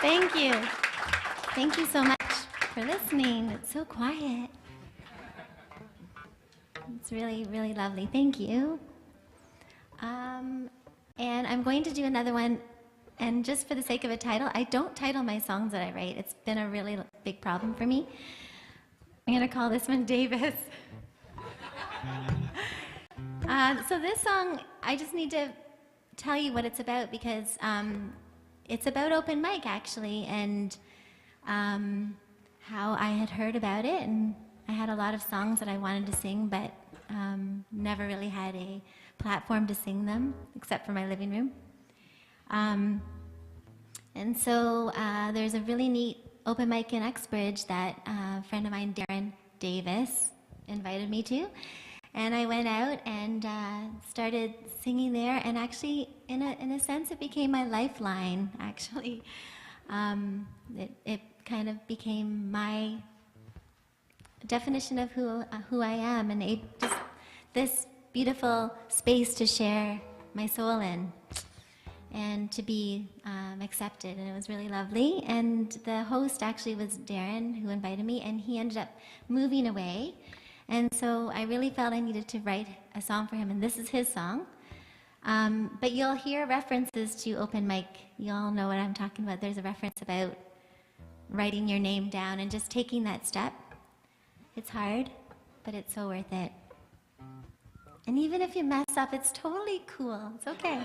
Thank you. Thank you so much for listening. It's so quiet. It's really, really lovely. Thank you. And I'm going to do another one. And just for the sake of a title, I don't title my songs that I write. It's been a really big problem for me. I'm going to call this one Davis. So this song, I just need to tell you what it's about because it's about open mic, actually, and how I had heard about it. And I had a lot of songs that I wanted to sing, but never really had a platform to sing them, except for my living room. And so there's a really neat open mic in Uxbridge that a friend of mine, Darren Davis, invited me to. And I went out and started singing there, and actually, in a sense, it became my lifeline, actually. It kind of became my definition of who I am, and just this beautiful space to share my soul in and to be accepted, and it was really lovely. And the host actually was Darren, who invited me, and he ended up moving away. And so I really felt I needed to write a song for him, and this is his song. But you'll hear references to open mic. You all know what I'm talking about. There's a reference about writing your name down and just taking that step. It's hard, but it's so worth it. And even if you mess up, it's totally cool. It's okay.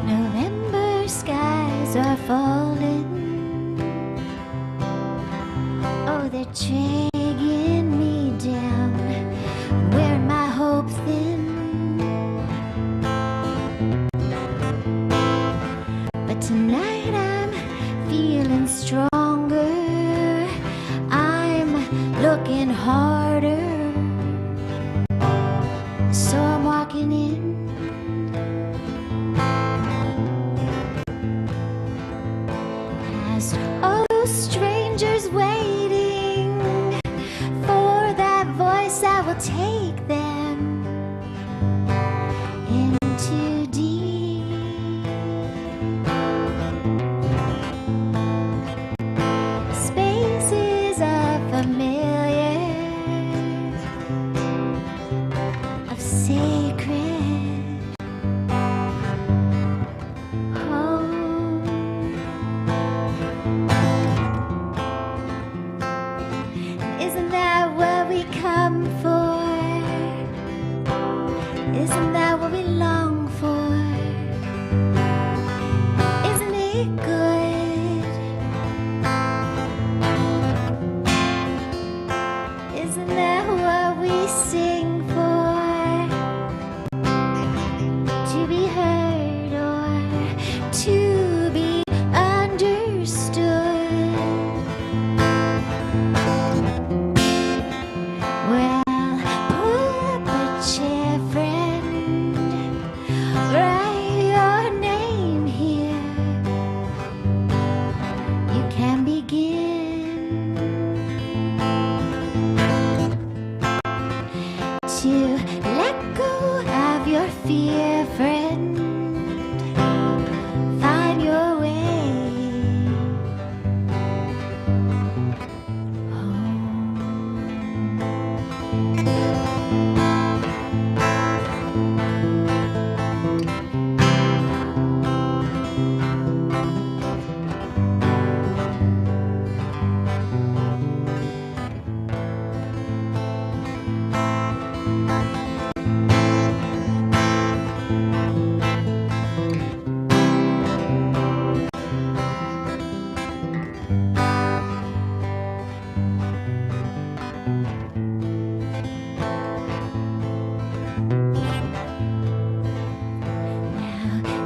November skies are falling. Oh, they're dragging me down, wearing my hope thin. But tonight I'm feeling stronger. I'm looking harder. So I'm walking in. Past all those strangers waiting for that voice that will take them into deep spaces of familiar, of sacred home. Isn't that what we come for? Isn't that what we long for? Isn't it good? Isn't that what we sing for? To be heard or to be understood? Well, pull up a chair, friend. Write your name here. You can begin to let go of your fear, friend. Find your way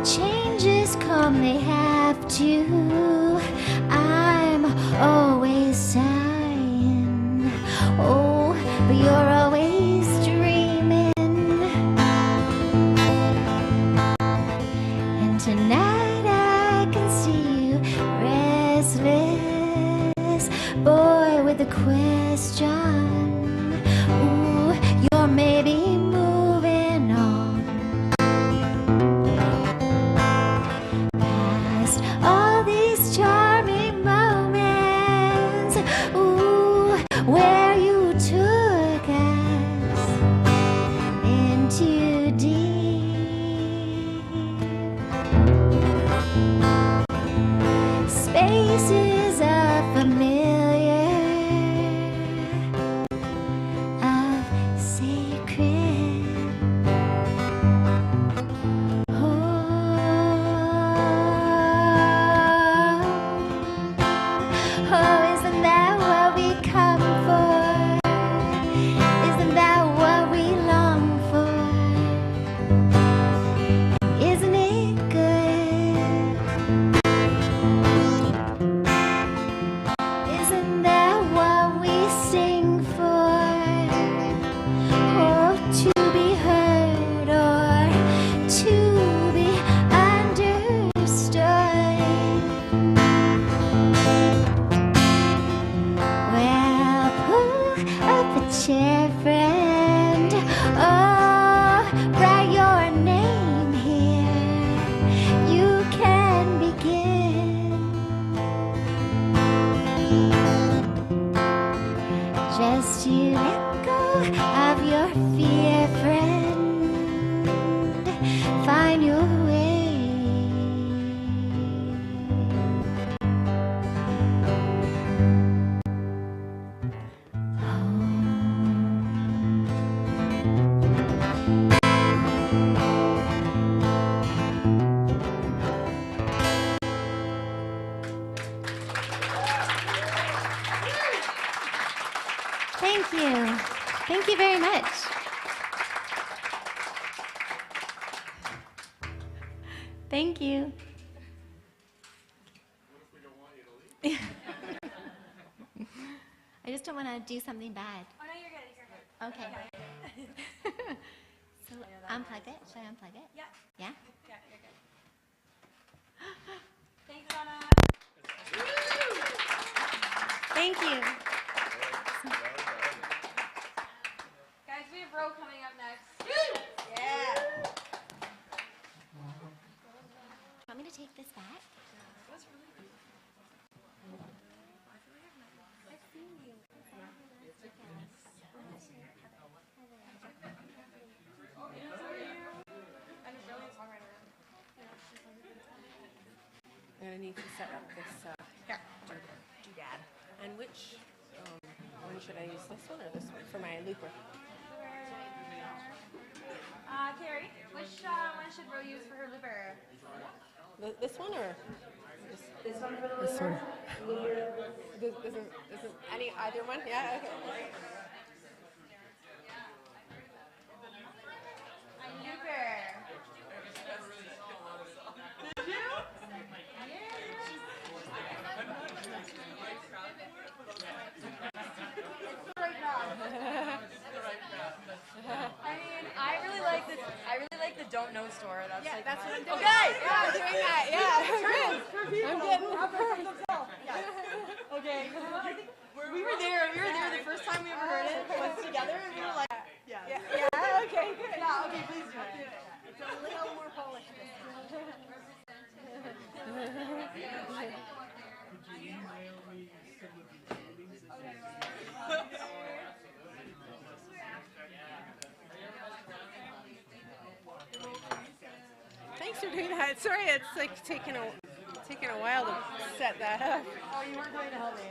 changes come, they have to. I'm always sighing. Oh, but you're always dreaming. And tonight I can see you restless, boy with a question. Ooh, you're maybe moving on past all these charming moments. Ooh, where you took us into deep spaces of familiar, of sacred you. Thank you very much. Thank you. I just don't want to do something bad. Oh, no, you're good. You're good. Okay. So unplug it. Should I unplug it? Yeah. Yeah? Yeah, you're good. Thanks, Donna. Thank you. Guys, we have Row coming up next. Yeah. Want me to take this back? I'm gonna need to set up this doodad. And which one should I use? This one or this one for my looper? Carrie, which one should Row use for her looper? This one or This one for the this looper? one? Isn't any either one? Yeah. Okay. Looper. Did you? I mean, I really like the Don't Know store. That's Yeah, like that's my, what I'm doing. Okay, Yeah, I'm doing that. Yeah. I'm getting. Okay. We were there the first time we ever heard it was together, and we were like, Yeah. Okay. Good. yeah, okay, please do it. It's a little more Polish. Thanks for doing that. Sorry, it's like taking a while to set that up. Oh, you weren't going to help me.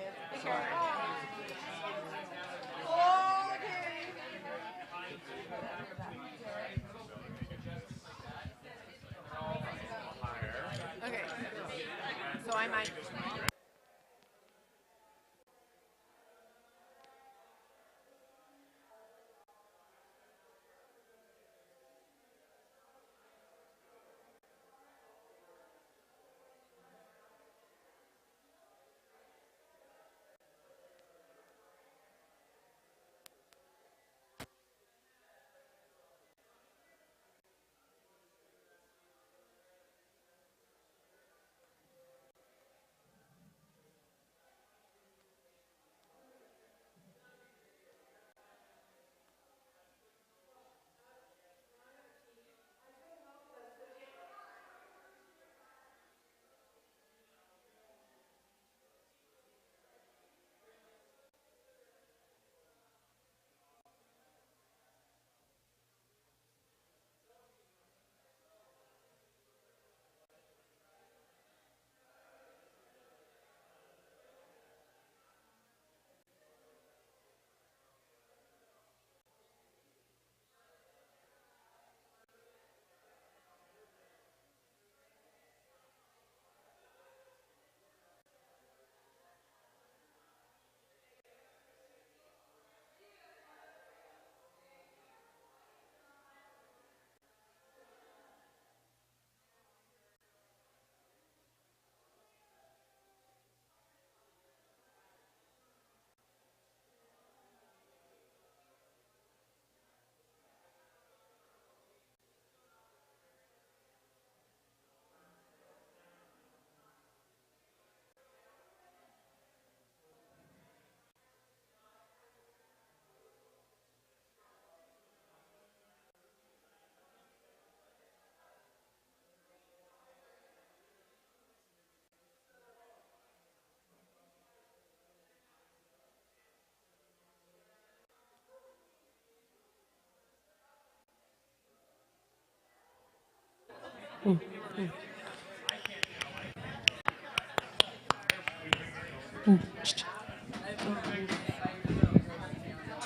Sure. Oh, okay. Okay. So I might.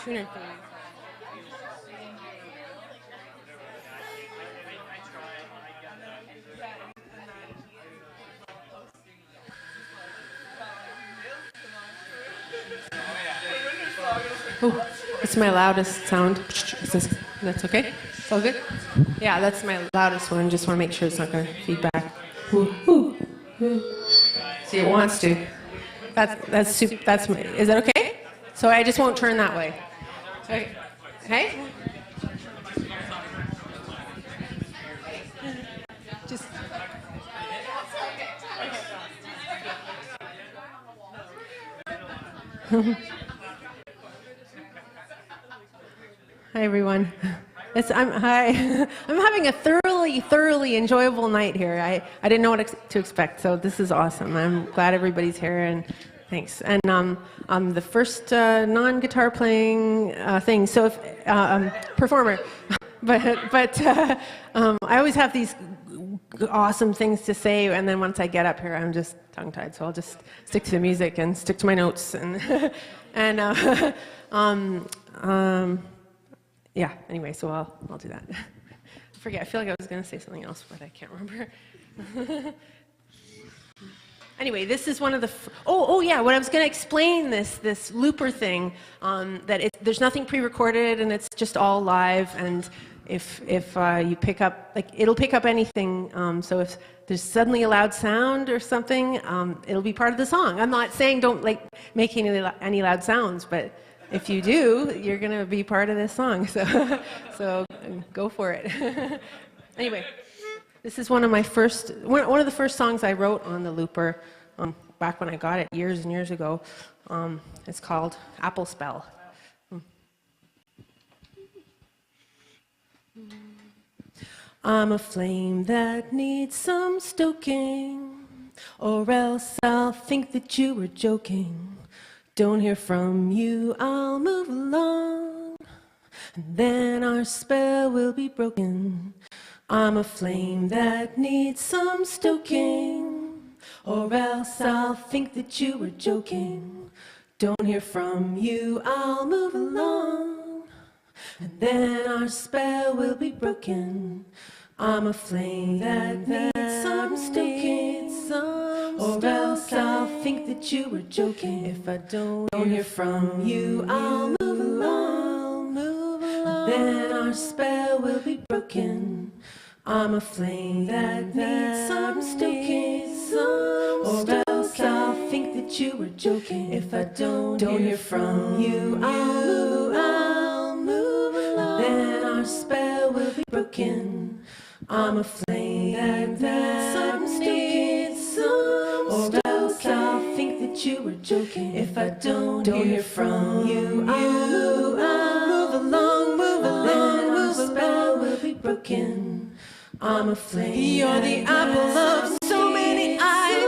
Tuner thing. Oh. It's my loudest sound. That's okay? It's all good? Yeah, that's my loudest one. Just want to make sure it's not going to feedback. See, it wants to. That's my, is that okay? So I just won't turn that way. Okay? Okay? Just. Hi, everyone. Hi. I'm having a thoroughly enjoyable night here. I didn't know what to expect, so this is awesome. I'm glad everybody's here, and thanks. And I'm the first non-guitar playing thing, so if performer. But I always have these awesome things to say, and then once I get up here, I'm just tongue-tied. So I'll just stick to the music and stick to my notes, and yeah. Anyway, so I'll do that. I forget. I feel like I was going to say something else, but I can't remember. Anyway, this is one of the. Oh yeah. What I was going to explain this looper thing. That there's nothing pre-recorded and it's just all live. And if you pick up, like, it'll pick up anything. So if there's suddenly a loud sound or something, it'll be part of the song. I'm not saying don't make any loud sounds, but if you do, you're going to be part of this song. So go for it. Anyway, this is one of the first songs I wrote on the looper, back when I got it years and years ago. It's called Apple Spell. I'm a flame that needs some stoking, or else I'll think that you were joking. Don't hear from you, I'll move along, and then our spell will be broken. I'm a flame that needs some stoking, or else I'll think that you were joking. Don't hear from you, I'll move along, and then our spell will be broken. I'm a flame that needs some stoking, or else I'll think that you were joking. If I don't hear from you, I'll move along, then our spell will be broken. I'm a flame that needs some stoking, or else I'll think that you were joking. If I don't hear from you, I'll move along, then our spell will be broken. I'm a flame that needs some stoking, or else I'll think that you were joking. If I don't hear from you, I'll move along, then our spell will be broken. I'm a flame. You're the apple of so many eyes.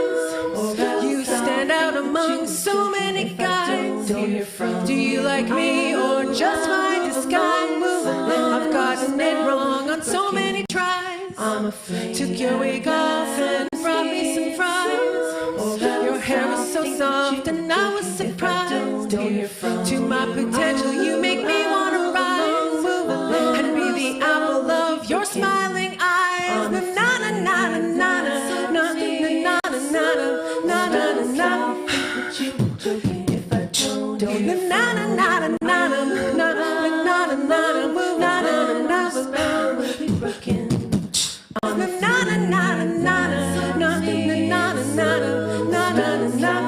You stand out among so many guys. Do you like me or just my disguise? I've gotten it wrong on so many tries. Took your wig off and brought me some fries. Your hair was so soft and I was surprised. To my potential you make me want to rise and be the apple of your smiling eyes. Na na na na na na na na na na na na. If I don't na na na na na na na na na na spell will be broken. Na na na na na na na na na na.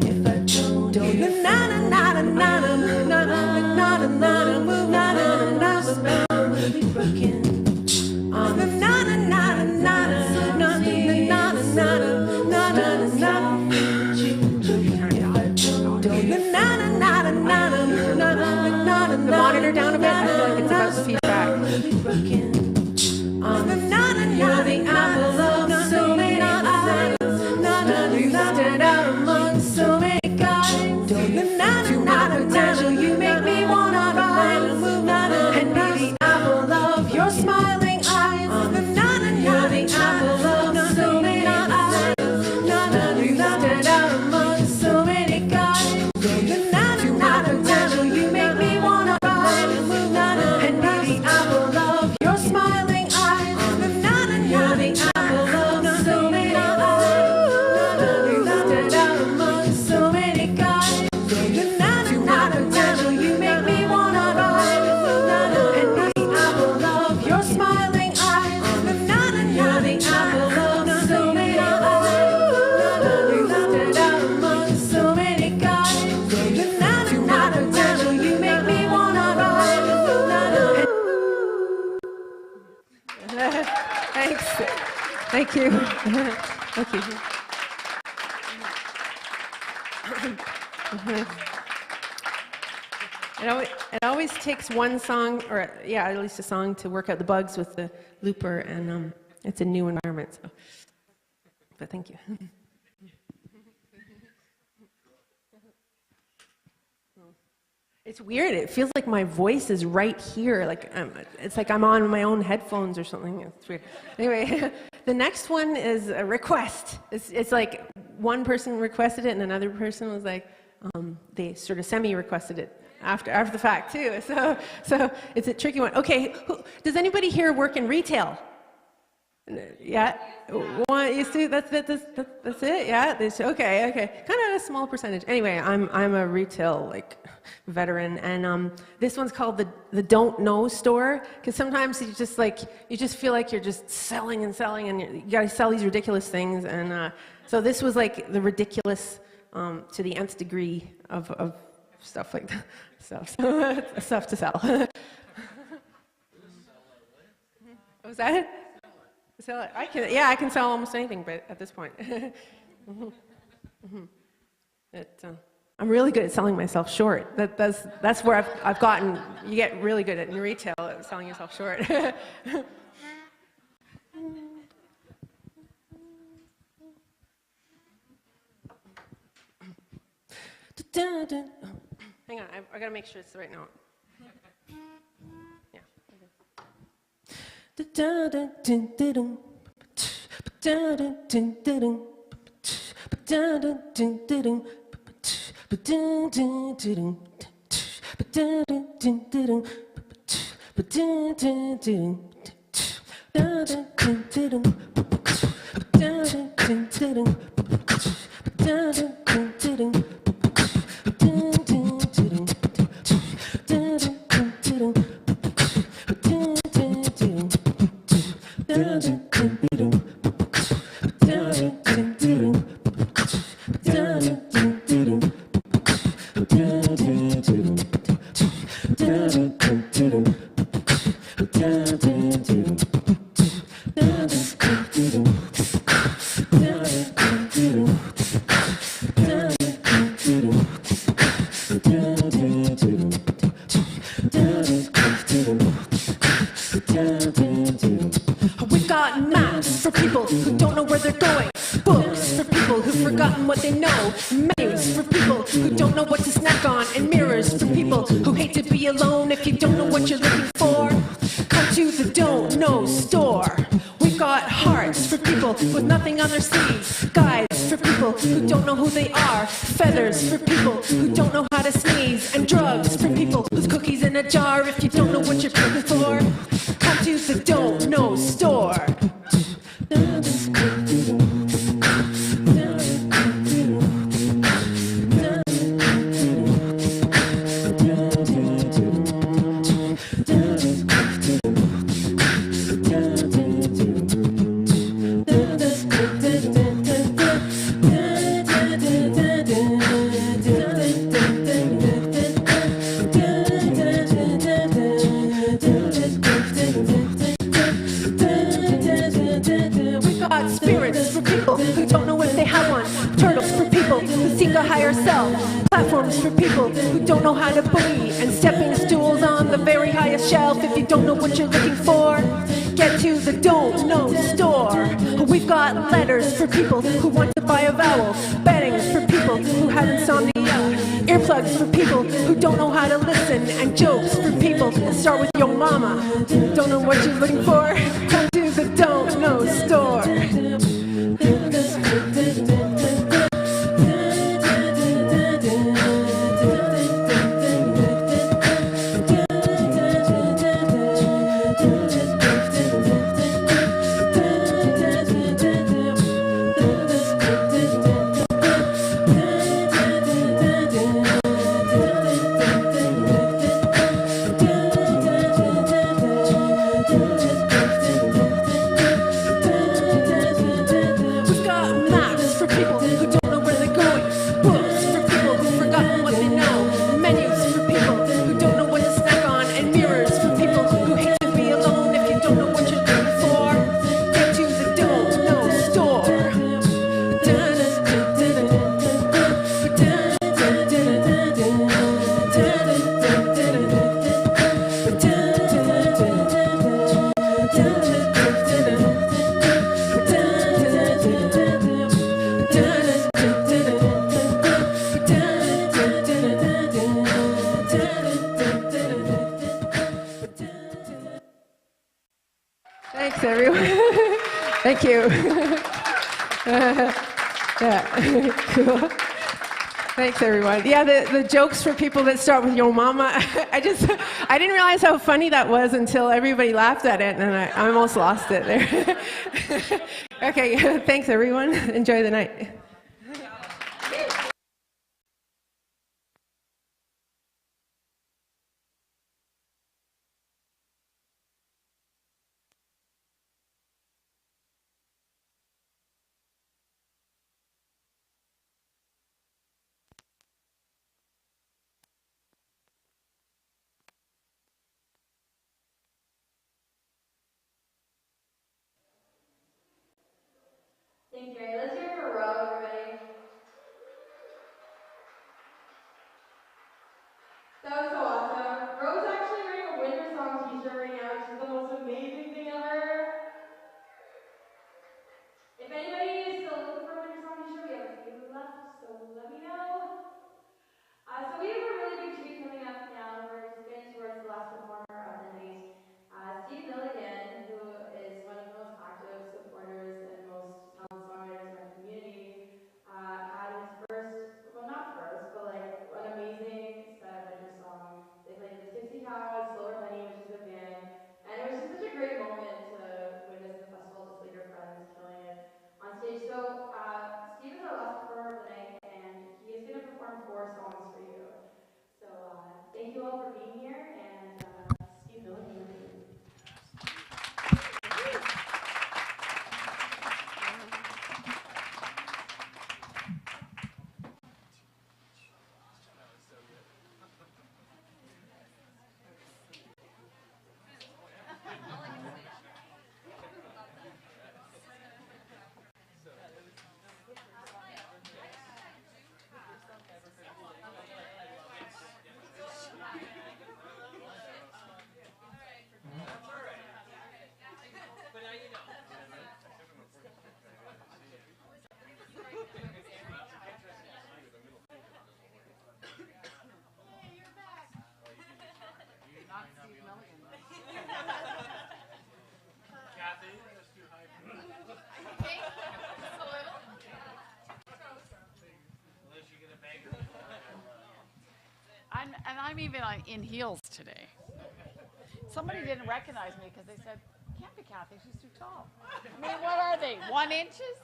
If I don't na na na na na na na spell will be broken. Na na na na na na na na na. Thanks. Thank you. Thank you. It always takes one song, or at least a song, to work out the bugs with the looper, and it's a new environment. So. But thank you. It's weird. It feels like my voice is right here. Like it's like I'm on my own headphones or something. It's weird. Anyway, the next one is a request. It's like one person requested it and another person was like, they sort of semi-requested it after the fact too. So it's a tricky one. Okay, does anybody here work in retail? Yeah, one, you see, that's it. Yeah, okay. Kind of a small percentage. Anyway, I'm a retail veteran, and this one's called the Don't Know Store, because sometimes you just feel like you're just selling, and you got to sell these ridiculous things, and so this was like the ridiculous to the nth degree of stuff like that, stuff to sell. What was that? Sell it. I can sell almost anything, but at this point, I'm really good at selling myself short. That's where I've gotten. You get really good in retail at selling yourself short. Hang on, I gotta make sure it's the right note. We've got maps for people who don't know where they're going, books for people who've forgotten what they know, menus for people who don't know what to snack on, and mirrors for people who hate to be alone. If you don't know what you're looking for, come to the Don't Know Store. We've got hearts for people with nothing on their sleeves, guides for people who don't know who they are, feathers for people who don't know how to sneeze, and drugs for people with cookies in a jar. If you don't know what you're looking for, come to the Don't Know Store. Spirits for people who don't know if they have one, turtles for people who seek a higher self, platforms for people who don't know how to believe, and stepping stools on the very highest shelf. If you don't know what you're looking for, get to the Don't Know Store. We've got letters for people who want to buy a vowel, beddings for people who have insomnia, earplugs for people who don't know how to listen, and jokes for people that start with yo mama. Don't know what you're looking for? Come to the Don't Know Store. you. Yeah, cool. Thanks, everyone. Yeah, the jokes for people that start with your mama, I didn't realize how funny that was until everybody laughed at it, and I almost lost it there. Okay, thanks, everyone. Enjoy the night. Thanks, Gary. Let's hear it for Ro, everybody. That was so awesome. Ro's actually wearing a Wintersong t-shirt right now, which is the most amazing thing ever. If anybody is still looking for a Wintersong t-shirt, we have a few left, so let me know. So we have a really big treat coming up now. We're just getting towards the last performer of the night. Steve Milligan, who is one of the most active supporters and most talented songwriters in our community, had his first, well not first, but like an amazing set at Wintersong. They played the Tipsy Cows, Silver Penny, which is their band, and it was just such a great moment to witness the festival, just like your friends killing it on stage. So Steve is our last performer of the night, and he is going to perform 4 songs for you. So thank you all for being here, and Steve Milligan, over to you. I'm even in heels today. Somebody didn't recognize me because they said, can't be Kathy, she's too tall. I mean, what are they, 1 inches?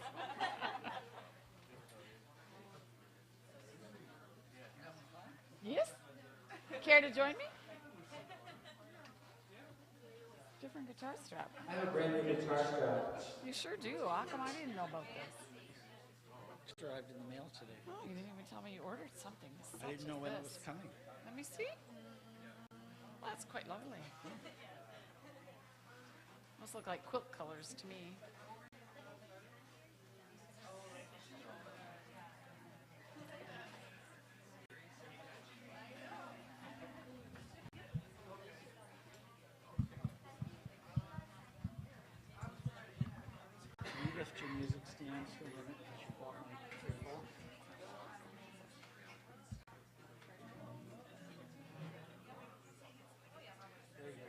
Yes? Care to join me? Different guitar strap. I have a brand new guitar strap. You sure do. How come I didn't know about this? Just arrived in the mail today. Oh, you didn't even tell me you ordered something. I didn't know when it was coming. Let me see. Well, that's quite lovely. Must look like quilt colors to me. Can you lift your music stand so that you bought my triple? There you go.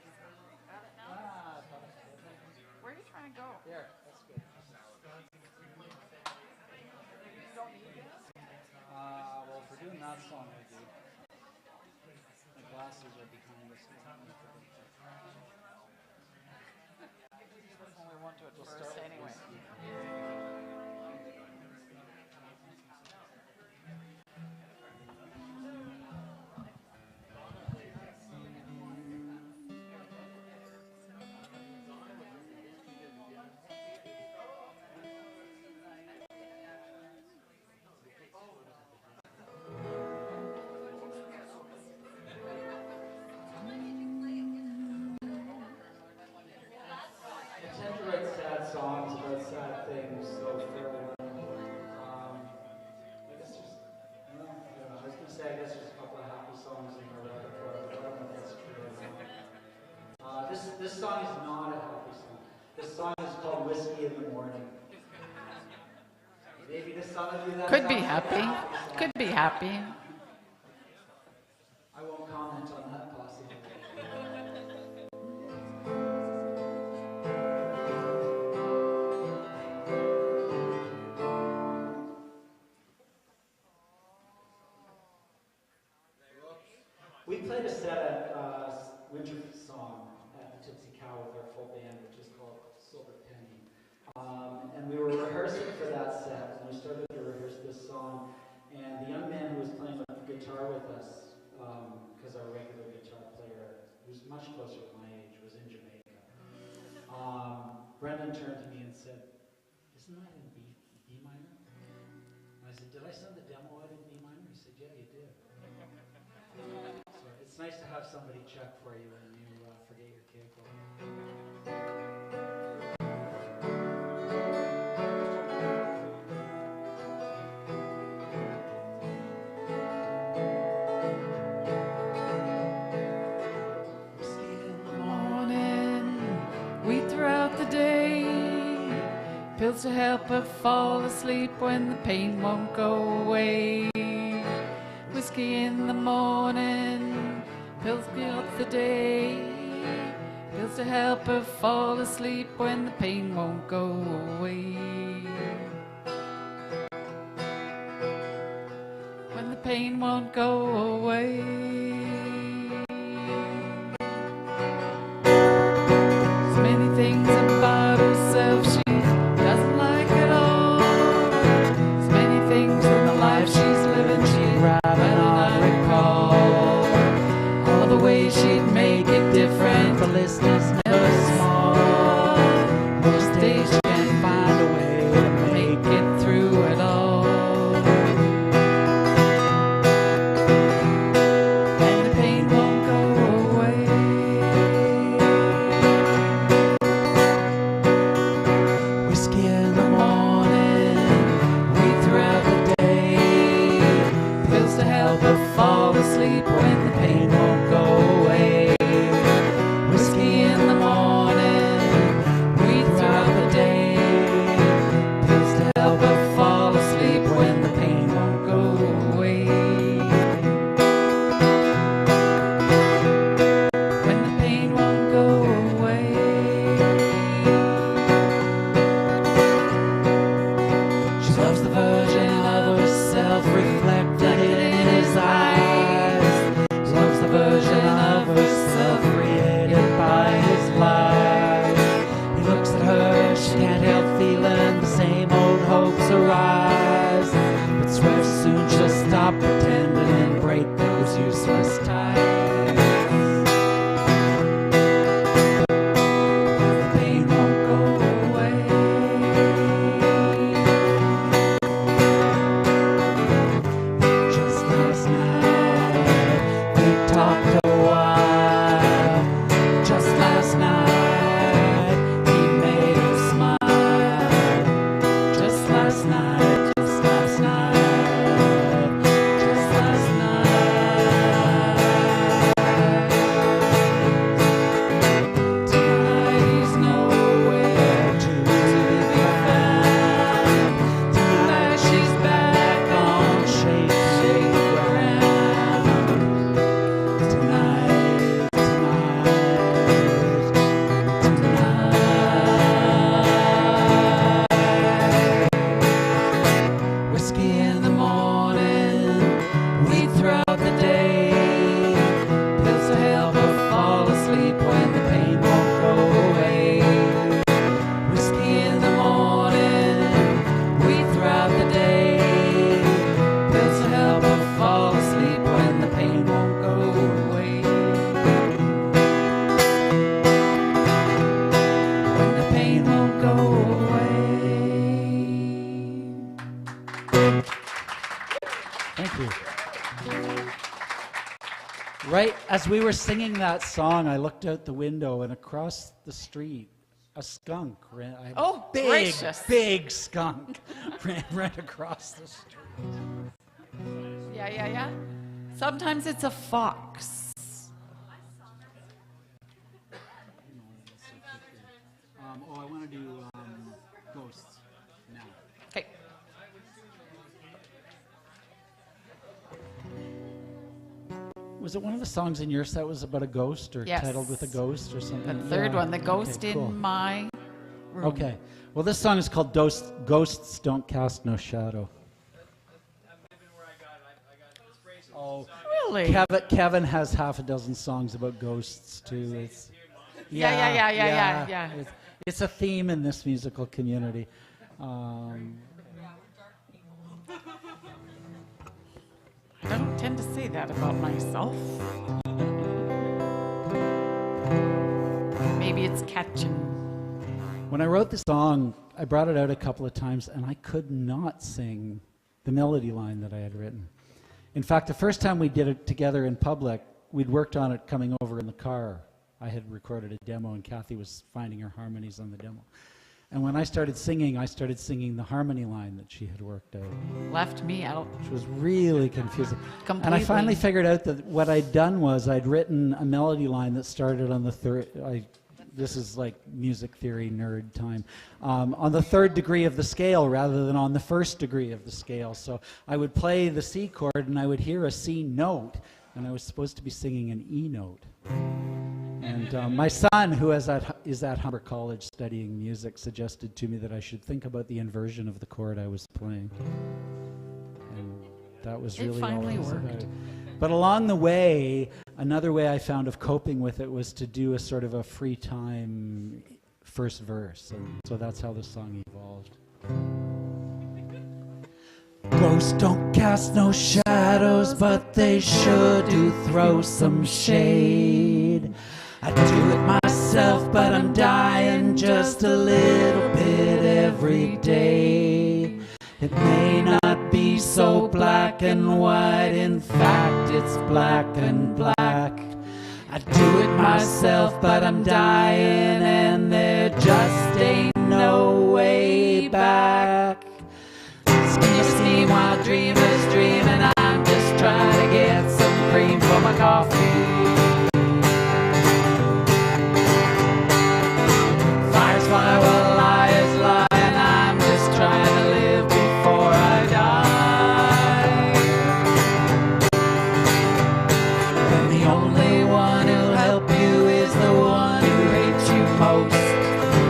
Where are you trying to go? There, that's good. You don't need this? Well, for doing that song, I do. My glasses are behind this. Only one to it We'll first start anyway. I tend to write sad songs about sad things, so fairly I guess there's, I don't know, I was going to say I guess there's a couple of happy songs in my repertoire, but I don't know if that's true or not. This song is not a happy song. This song is called Whiskey in the Morning. Maybe to some of you that Could be sounds like a happy. song. Could be happy. I won't comment on that possibility. And the young man who was playing the guitar with us, because our regular guitar player, who's much closer to my age, was in Jamaica. Brendan turned to me and said, "Isn't that in B minor?" And I said, "Did I send the demo out in B minor?" He said, "Yeah, you did." So it's nice to have somebody check for you when you forget your capo. Throughout the day, pills to help her fall asleep when the pain won't go away. Whiskey in the morning, pills throughout the day, pills to help her fall asleep when the pain won't go away. When the pain won't go away. Things about herself she doesn't like at all. There's many things in the life she's living she'd rather not recall. All the ways she'd make it different, the list is never small. Most days she can't find a way to make it through it all. And the pain won't go away. In the morning, weed throughout the day, pills to help her fall asleep when the pain won't go away. Whiskey in the morning, weed throughout the day, pills to help her fall asleep when the pain won't go away. When the pain won't go away. Loves the version of herself reflected in his eyes. Loves the version of herself created by his life. He looks at her, she can't help feeling the same old hopes arise. But swears soon she'll stop pretending and break those useless ties. The pain won't go away. Talked a while. Just last night he made her smile. Just last night, just last night, just last night. Tonight he's nowhere to be found. Tonight she's back on shaky ground. Whiskey in the morning, weed throughout the day, pills to help her fall asleep when the pain won't go away. Whiskey in the morning, weed throughout the day, pills to help her fall asleep when the pain won't go away. When the pain won't go away. Thank you. Right as we were singing that song, I looked out the window and across the street, a skunk ran. Oh, big, gracious. big skunk ran right across the street. Yeah. Sometimes it's a fox. I want to do Ghosts now. Okay. Was it one of the songs in your set was about a ghost or Yes. titled with a ghost or something? The third Yeah. one, The Ghost Okay, cool. in My Room. Okay. Well, this song is called Ghosts Don't Cast No Shadow. Oh, Really? Kevin has half a dozen songs about ghosts too. It's, Yeah. It's a theme in this musical community. don't tend to say that about myself. Maybe it's catching. When I wrote the song, I brought it out a couple of times, and I could not sing the melody line that I had written. In fact, the first time we did it together in public, we'd worked on it coming over in the car. I had recorded a demo, and Kathy was finding her harmonies on the demo. And when I started singing the harmony line that she had worked out. Left me out. Which was really confusing. Completely. And I finally figured out that what I'd done was I'd written a melody line that started on the third, this is like music theory nerd time, on the third degree of the scale rather than on the first degree of the scale. So I would play the C chord and I would hear a C note, and I was supposed to be singing an E note. And my son, who is at Humber College studying music, suggested to me that I should think about the inversion of the chord I was playing. And that was really all it was about. But along the way, another way I found of coping with it was to do a sort of a free time first verse. And so that's how the song evolved. Ghosts don't cast no shadows, but they sure do throw some shade. I do it myself, but I'm dying just a little bit every day. It may not be so black and white, in fact it's black and black. I do it myself, but I'm dying, and there just ain't no way back. Scheme while dreamers dream, and I'm just trying to get some cream for my coffee. Fires fly while liars lie, and I'm just trying to live before I die. And the only one who'll help you is the one who hates you most.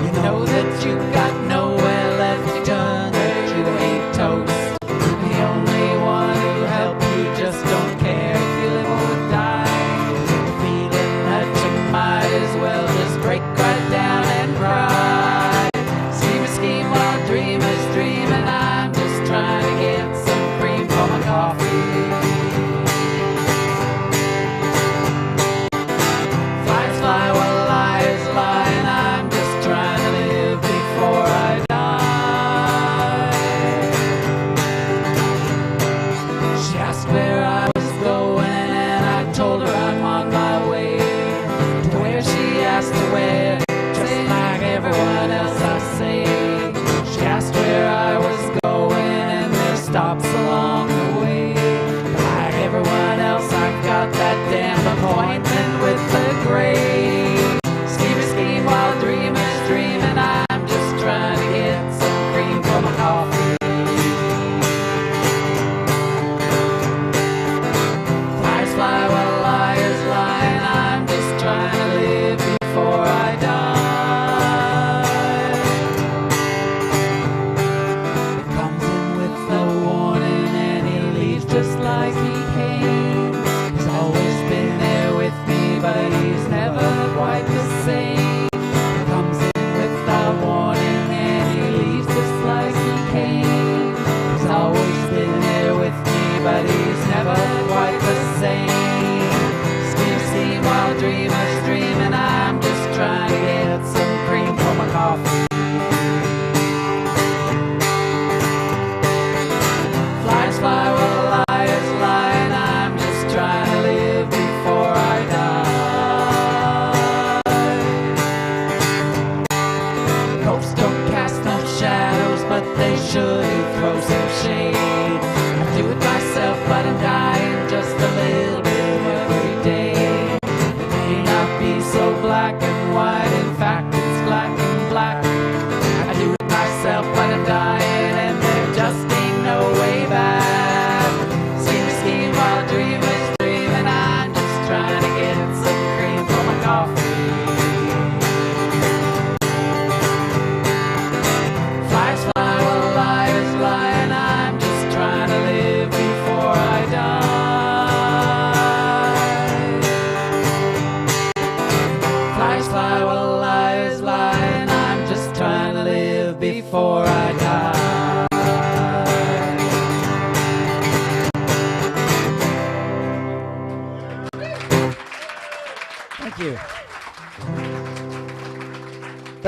You know that you got nowhere left to turn, that you ain't toast.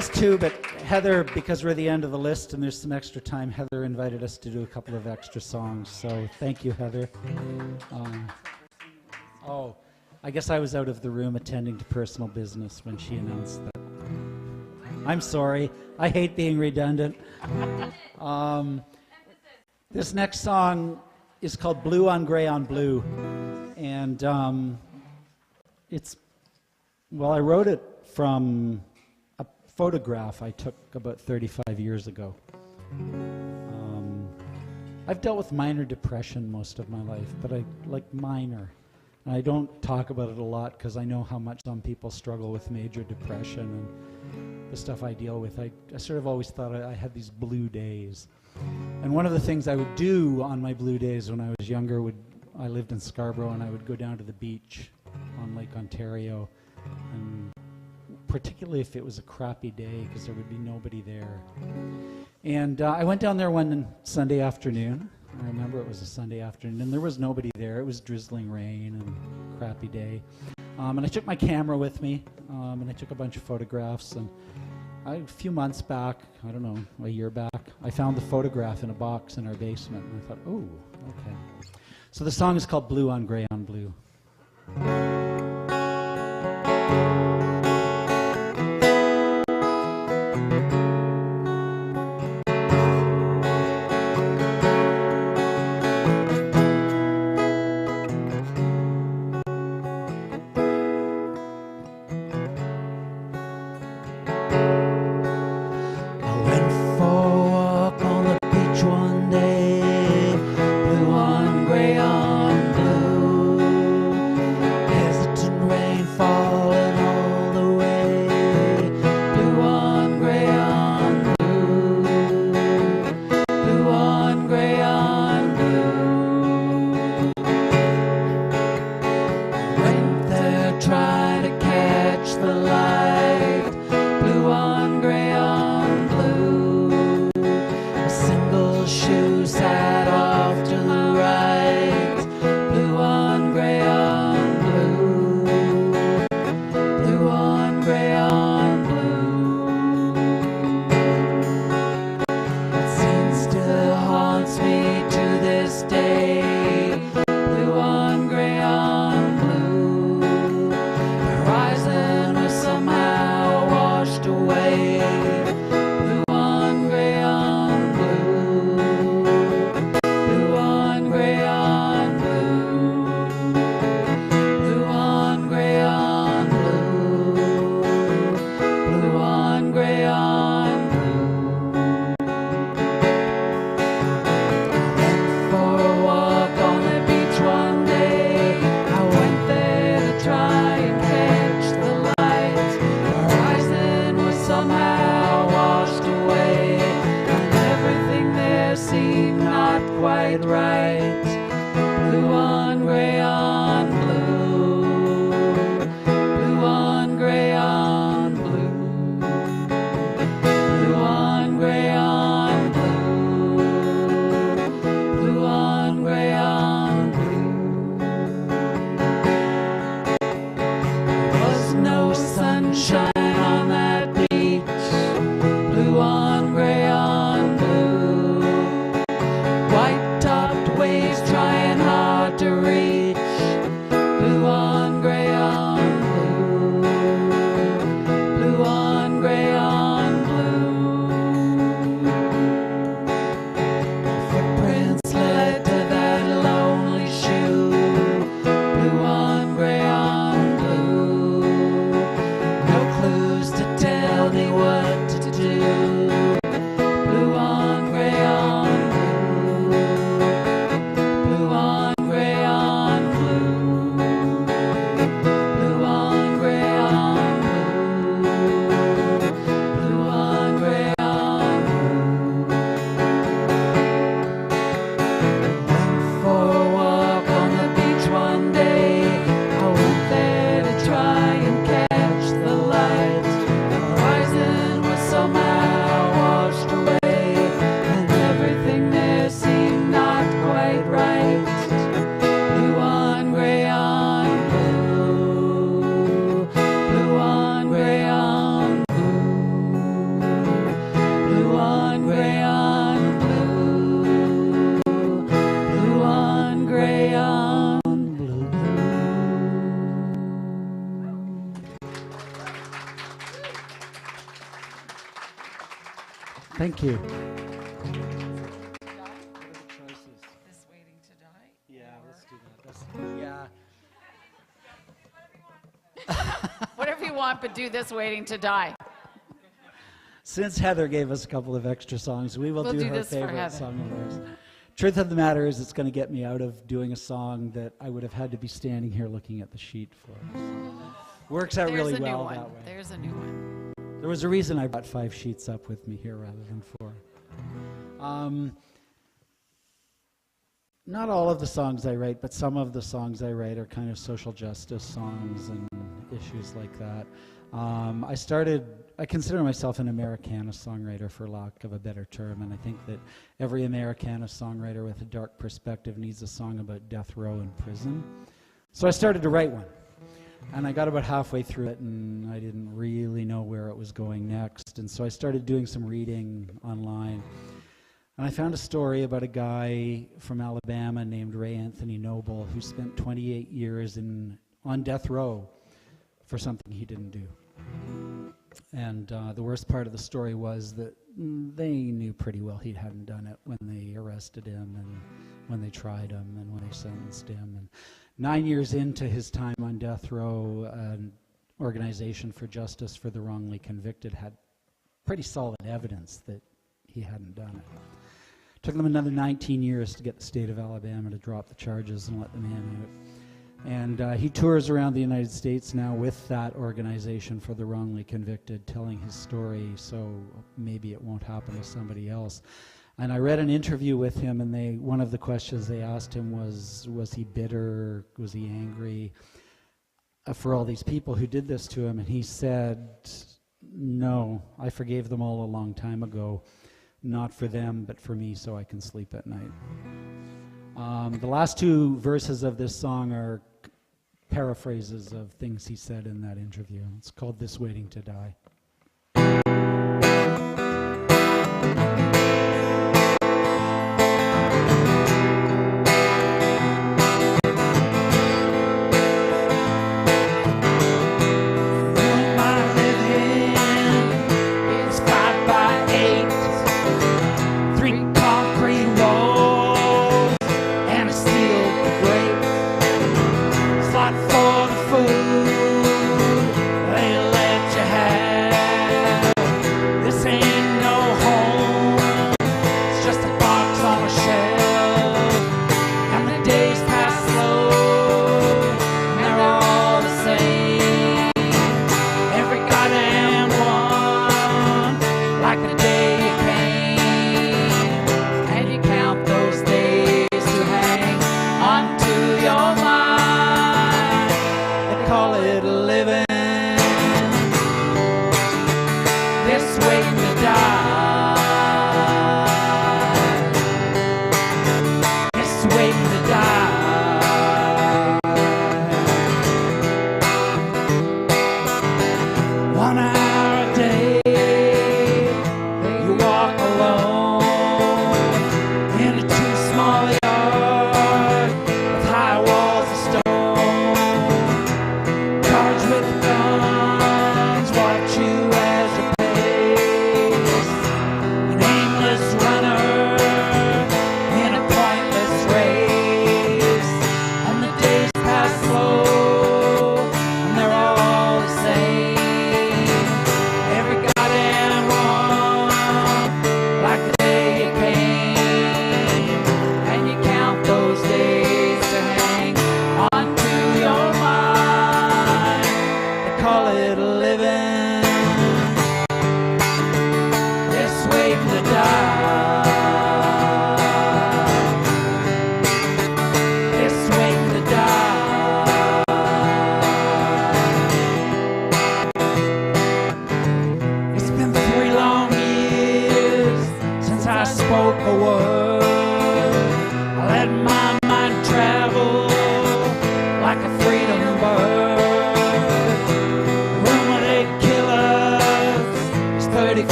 was two, but Heather, because we're at the end of the list and there's some extra time, Heather invited us to do a couple of extra songs. So thank you, Heather. Oh, I guess I was out of the room attending to personal business when she announced that. I'm sorry. I hate being redundant. This next song is called Blue on Gray on Blue. And I wrote it from a photograph I took about 35 years ago. I've dealt with minor depression most of my life, but I like minor. And I don't talk about it a lot because I know how much some people struggle with major depression and the stuff I deal with. I sort of always thought I had these blue days. And one of the things I would do on my blue days when I was younger, I lived in Scarborough, and I would go down to the beach on Lake Ontario, and particularly if it was a crappy day because there would be nobody there. And I went down there one Sunday afternoon. I remember it was a Sunday afternoon, and there was nobody there. It was drizzling rain and crappy day. And I took my camera with me, and I took a bunch of photographs. And a few months back, I don't know, a year back, I found the photograph in a box in our basement, and I thought, oh, okay. So the song is called Blue on Gray on Blue. White-topped waves Thank you. This waiting to die? Yeah, let's do that. Yeah. Whatever you want, but do this waiting to die. Since Heather gave us a couple of extra songs, we'll do her this for favorite Heather. song of hers. Truth of the matter is, it's going to get me out of doing a song that I would have had to be standing here looking at the sheet for. Works out really well that way. There's a new one. There was a reason I brought 5 sheets up with me here rather than 4. Not all of the songs I write, but some of the songs I write are kind of social justice songs and issues like that. I consider myself an Americana songwriter, for lack of a better term, and I think that every Americana songwriter with a dark perspective needs a song about death row and prison. So I started to write one, and I got about halfway through it, and I didn't really know where it was going next, and so I started doing some reading online. And I found a story about a guy from Alabama named Ray Anthony Noble who spent 28 years on death row for something he didn't do. And the worst part of the story was that they knew pretty well he hadn't done it when they arrested him and when they tried him and when they sentenced him. And 9 years into his time on death row, an organization for justice for the wrongly convicted had pretty solid evidence that he hadn't done it. Took them another 19 years to get the state of Alabama to drop the charges and let the man out. And he tours around the United States now with that organization for the wrongly convicted, telling his story, so maybe it won't happen to somebody else. And I read an interview with him, and one of the questions they asked him was he bitter, was he angry for all these people who did this to him? And he said, no, I forgave them all a long time ago. Not for them, but for me, so I can sleep at night. The last 2 verses of this song are paraphrases of things he said in that interview. It's called This Waiting to Die.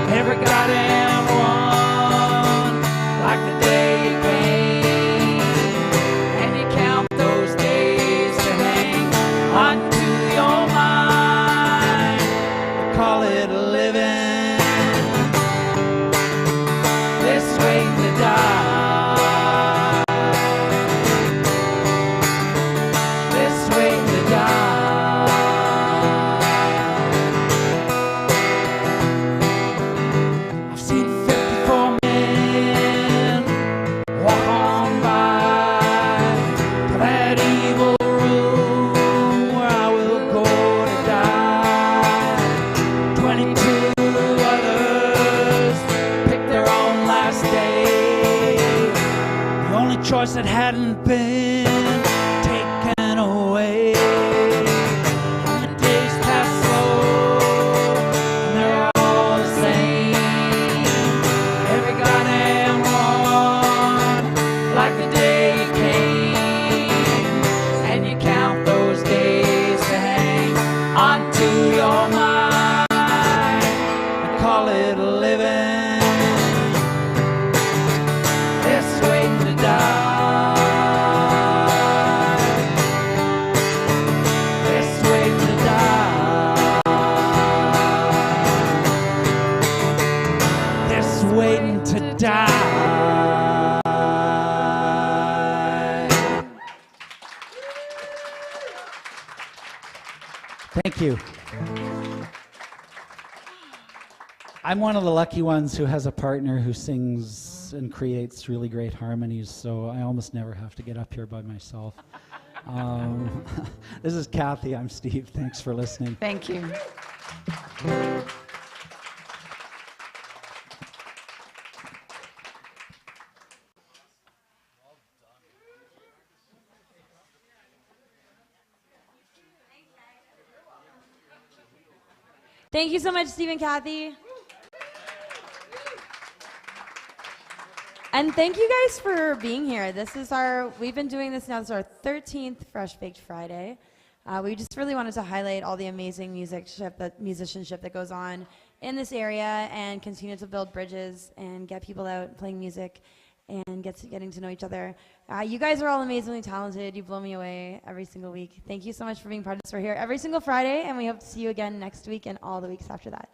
Every goddamn one. choice that hadn't been taken away. And the days pass slow, and they're all the same. Every goddamn one, like the day you came. And you count those days to hang onto your mind. I call it living. This waiting to die. This waiting to die. This waiting to die. Thank you. I'm one of the lucky ones who has a partner who sings and creates really great harmonies, so I almost never have to get up here by myself. This is Kathy. I'm Steve. Thanks for listening. Thank you. Thank you so much, Steve and Kathy. And thank you guys for being here. We've been doing this now, this is our 13th Fresh Baked Friday. We just really wanted to highlight all the amazing musicianship that goes on in this area and continue to build bridges and get people out playing music and getting to know each other. You guys are all amazingly talented. You blow me away every single week. Thank you so much for being part of this. We're here every single Friday, and we hope to see you again next week and all the weeks after that.